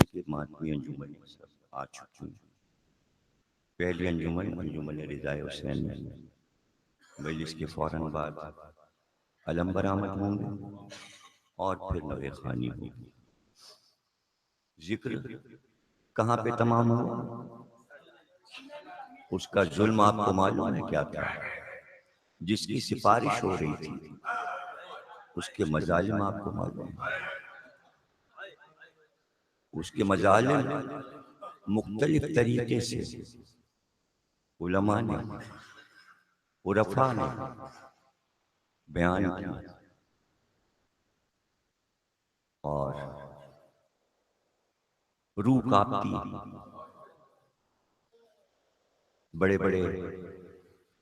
इसलिए मातमी अंजुमन सब आ चुकी हैं। पहली अंजुमन अंजुमन रिज़ाए हुसैन में मजलिस के फौरन बाद अलम बरामद होंगे और फिर नवे खानी होगी। जिक्र कहाँ पे तमाम हुआ? उसका जुल्म आपको मालूम है क्या था? जिसकी सिफारिश हो रही थी उसके मजालिम आपको मालूम है? उसके मजालिम मुख्तलिफ तरीके से उलमा ने, उरफा ने बयान किया और रूह कांपती। बड़े बड़े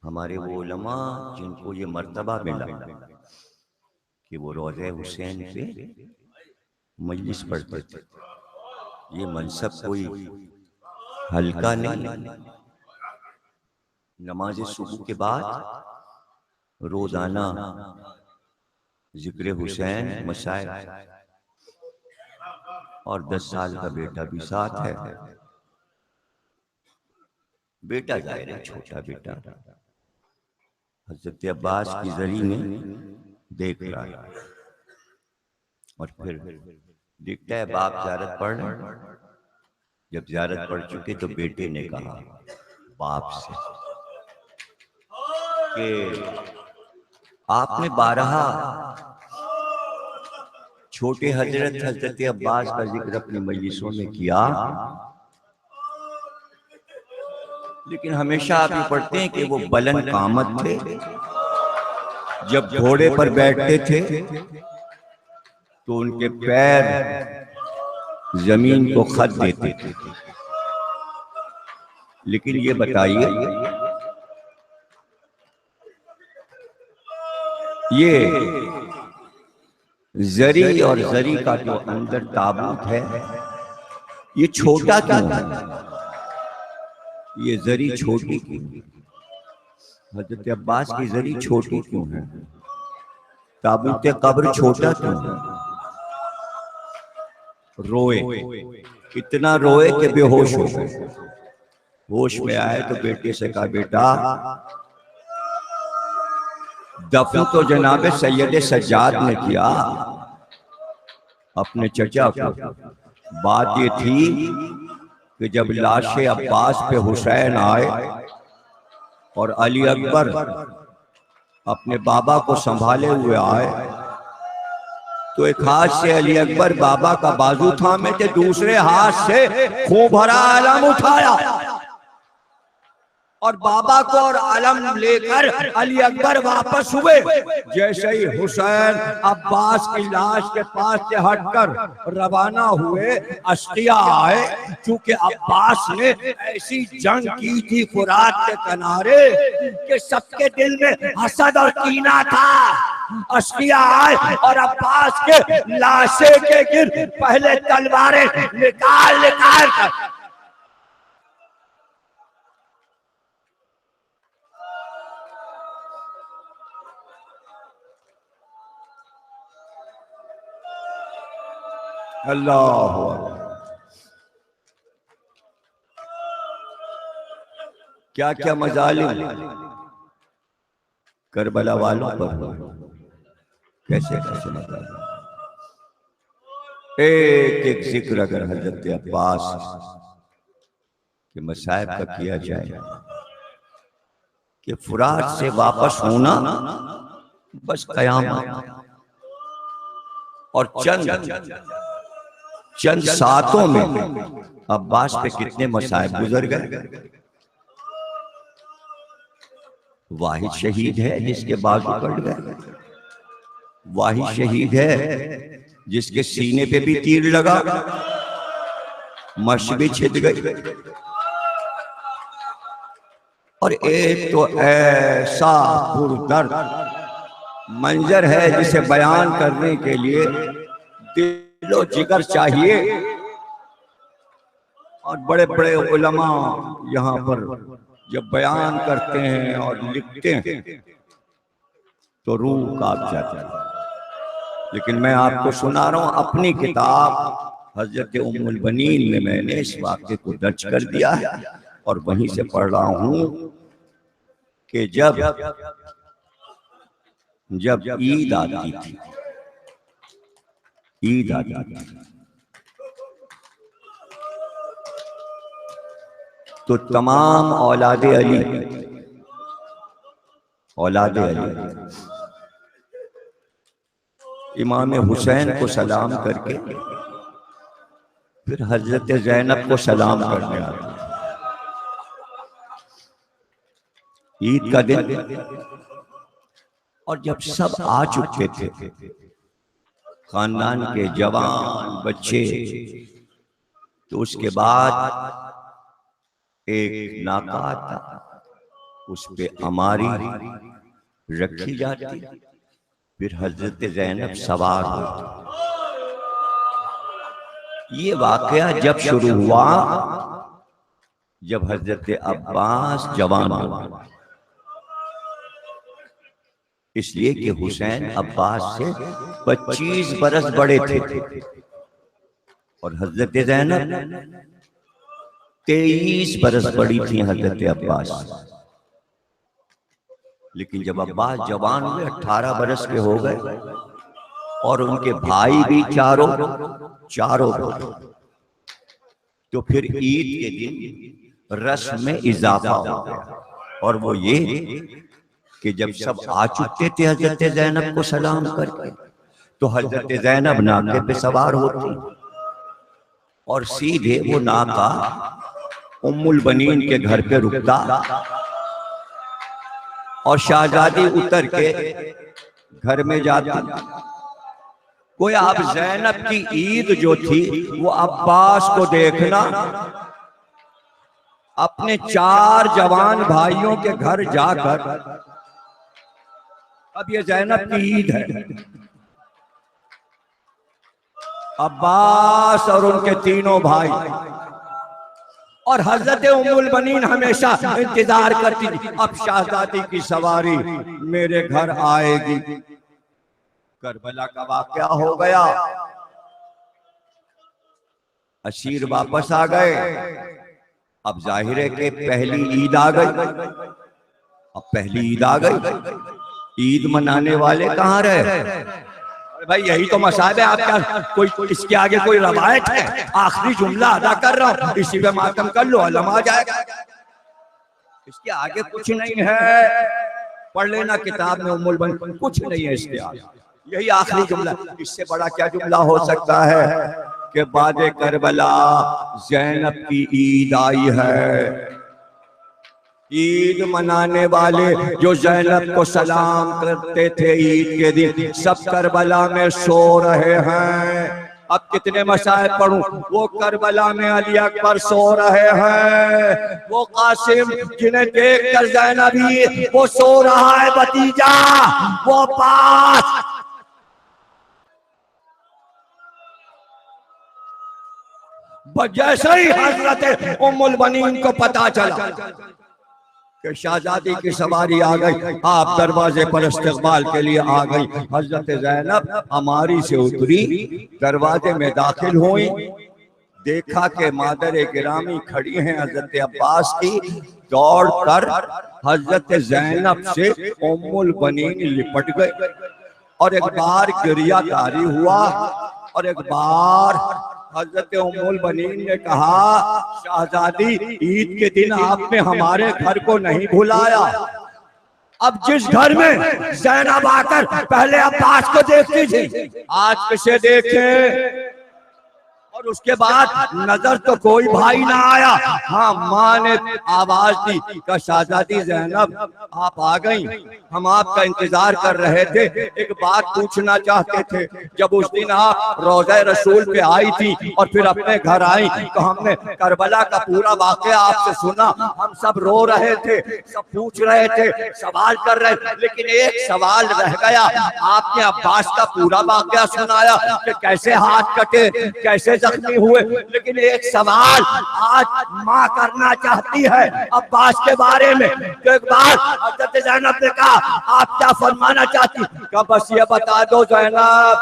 हमारे वो उलमा जिनको ये मर्तबा मिला कि वो रोज़े हुसैन पे मजलिस पढ़ते थे, ये मनसब कोई हल्का नहीं। नमाज सुबह के बाद रोजाना जिक्र हुसैन मसाइल, और 10 साल का बेटा भी साथ है। बेटा जाहिर है छोटा बेटा हजरत अब्बास की जरी में देख रहा है और फिर देखता है बाप ज़ियारत पढ़ रहे। जब ज़ियारत पढ़ चुके तो बेटे ने कहा बाप से कि आपने 12 छोटे हजरत अब्बास का जिक्र अपनी मजलिसों में किया, लेकिन हमेशा आप ये पढ़ते हैं कि वो बुलंद कामत थे। जब घोड़े पर बैठते थे तो उनके पैर जमीन को खत देते थे। लेकिन ये बताइए, ये जरी और जरी का जो अंदर ताबूत है ये छोटा क्यों है? ये जरी छोटी क्यों? हजरत अब्बास की जरी छोटी क्यों है? ताबूत कब्र छोटा क्यों है? रोए, इतना रोए कि बेहोश हो गए। होश में आए तो बेटे से कहा बेटा दफन तो जनाब सैयद सज्जाद ने किया अपने चचा को। बात ये थी कि जब लाशे अब्बास पे हुसैन आए और अली अकबर अपने बाबा को संभाले हुए आए तो एक हाथ से अली अकबर बाबा का बाजू थामे थे, दूसरे हाथ से खून भरा अलम उठाया और बाबा को और अलम लेकर अली अकबर वापस हुए। जैसे ही हुसैन अब्बास की लाश के पास से हटकर रवाना हुए, अश्किया आए। क्योंकि अब्बास ने ऐसी जंग की थी फुरात के किनारे कि सबके दिल में हसद और कीना था। अश्किया आए और अब्बास के लाशे के गिर पहले तलवारें निकाल निकाल कर अल्लाह क्या क्या मजालिम करबला वालों पर हुआ, कैसे कैसे मजालिम। एक एक जिक्र अगर हजरत अब्बास के मसाइब का किया जाए कि फुरात से वापस होना बस कयामत, और चंद सातों में अब्बास पे कितने मसाइब गुजर गए। वाहिद शहीद है जिसके बाजू कट गए, वाहिद शहीद है जिसके सीने पे भी तीर लगा, मश भी छिद गई। और एक तो ऐसा पुरदर्द मंजर है जिसे बयान करने के लिए दिलो जिगर चाहिए। और बड़े बड़े उलमा यहाँ पर जब बयान करते हैं और लिखते हैं तो रूह कांप जाती है। लेकिन मैं आपको सुना रहा हूं अपनी किताब हजरत उम्मुल बनीन में मैंने इस वाक़े को दर्ज कर दिया है और वहीं से पढ़ रहा हूं कि जब ईद आती थी, ईद आती थी तो तमाम औलादे अली इमाम हुसैन को सलाम करके फिर हजरत ज़ैनब को सलाम करने आते। ईद का दिन, और जब सब आ चुके थे खानदान के जवान बच्चे, तो उसके बाद एक नाका था, उस पे अमारी रखी जाती, फिर हजरत ज़ैनब सवार होती। ये वाकया जब शुरू हुआ जब हजरत अब्बास जवान हुआ, इसलिए कि हुसैन अब्बास से 25 बरस बड़े थे और हजरत ज़ैनब 23 बरस बड़ी थी हजरत अब्बास। लेकिन जब अब्बास जवान हुए 18 बरस के हो गए और उनके भाई भी चारों तो फिर ईद के दिन रस्म में इजाफा हो गया, और वो ये कि जब सब आ चुके थे हजरत ज़ैनब को सलाम करके, तो हजरत ज़ैनब नाके पे सवार होती और सीधे वो नाका उम्मुल बनीन के घर पे रुकता और शाहजादी उतर के घर में जाती। कोई अब ज़ैनब की ईद जो थी वो अब्बास को देखना, अपने 4 जवान भाइयों के घर जाकर, अब ये ज़ैनब की ईद है, अब्बास और उनके तीनों भाई, और हजरत उम्मुल बनीन हमेशा इंतजार करती थी अब शाहजादी की सवारी मेरे घर आएगी। करबला का वाकया हो गया, अशीर वापस आ गए। अब जाहिर है कि पहली ईद आ गई। अब पहली ईद आ गई, ईद मनाने वाले कहाँ रहे? भाई यही तो मसाइब है आपका, कोई इसके आगे कोई रवायत है? आखिरी जुमला अदा कर रहा हूँ, इसी पे मातम कर लो, अलम आ जाएगा। इसके आगे कुछ नहीं है, पढ़ लेना किताब में उम्मुल बनीन, कुछ नहीं है इसके आगे, यही आखिरी जुमला। इससे बड़ा क्या जुमला हो सकता है कि बाद करबला ज़ैनब की ईद आई है। ईद मनाने वाले जो ज़ैनब को सलाम करते थे ईद के दिन, सब करबला में सो रहे हैं। अब कितने मसाइब पढ़ूं? वो करबला में अली अकबर सो रहे हैं, वो कासिम जिन्हें देखकर ज़ैनब ही वो सो रहा है भतीजा, वो पास। जैसे ही हजरत उम्मुल बनीन को पता चला कि शाहजादी की सवारी आ गई, आप दरवाजे पर इस्तकबाल के लिए आ गई। हजरत ज़ैनब अमारी से उतरी, दरवाजे में दाखिल हुई, देखा कि मादर गिरामी खड़ी हैं हजरत अब्बास की, दौड़कर हजरत जैनब से उम्मुल बनीन लिपट गए और एक बार गिरियातारी हुआ और एक बार हजरत उम्मुल बनीन ने कहा, शाहजादी ईद के दिन आपने हमारे घर को नहीं बुलाया। अब जिस घर में जैनब आकर पहले अब्बास को देखती थी, आज किसे देखे? और उसके बाद नजर तो कोई भाई ना आया। हाँ, माँ ने आवाज दी कि शाहजादी जैनब आप आ गई, हम आपका इंतजार कर रहे थे, एक बात पूछना चाहते थे। जब उस दिन आप रोज़े रसूल पे आई थी और फिर अपने घर आई तो हमने करबला का पूरा वाकया आपसे सुना, हम सब रो रहे थे, सब पूछ रहे थे, सवाल कर रहे थे, लेकिन एक सवाल रह गया। आपने अब्बास का पूरा वाकया सुनाया कि कैसे हाथ कटे, कैसे जख्मी हुए, लेकिन एक सवाल आज माँ करना चाहती है अब्बास के बारे में। तो एक बार हज़रत ज़ैनब ने कहा, आप क्या फरमाना चाहती? क्या बस ये बता दो ज़ैनब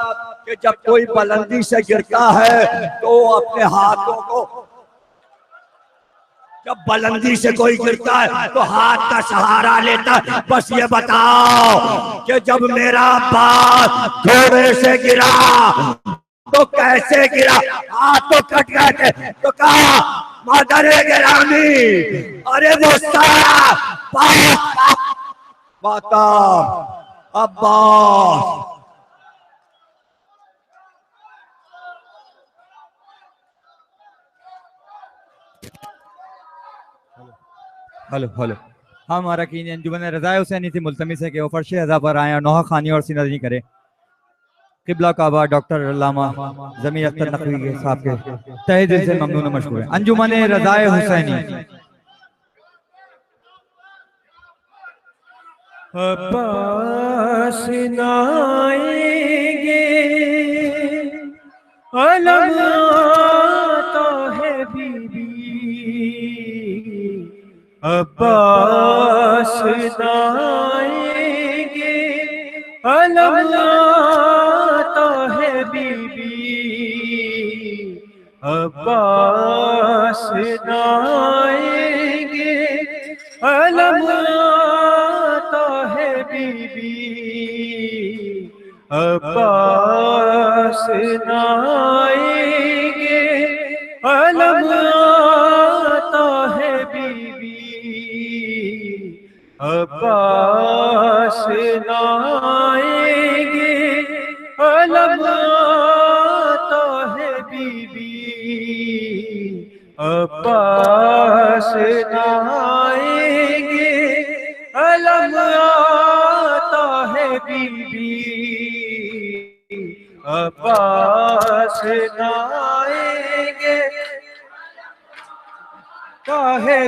कि जब कोई बुलंदी से गिरता है तो अपने हाथों को, जब बुलंदी से कोई गिरता है तो हाथ का सहारा लेता है। बस ये बताओ कि जब मेरा अब्बास घोड़े से गिरा तो कैसे गिरा? हाथ तो कट गए थे। तो कहा, मादरे गिरामी, अरे वो सारा माता अब्बास। हेलो हेलो, हमारा की अंजुमन रज़ाए हुसैनी से मुल्तमिस है कि वो फर्श अज़ा पर आए और नौहा खानी और सीनदरी करे। किबला काबा डॉक्टर अल्लामा ज़मीर अख्तर नकवी के साहब के तहे दिल से ममनून मशकूर है। अंजुमन रज़ाए हुसैनी। अब्बास आएंगे अलम आता है बीबी, अब्बास आएंगे अलम आता है बीबी, अब्बास आएंगे अलम आता है बीबी, अब्बास आएंगे अलम आता है बीबी, अब्बास आएंगे अलम आता है बीबी, अब्बास आएंगे अलम आता है बीबी, अब्बास आएंगे काहे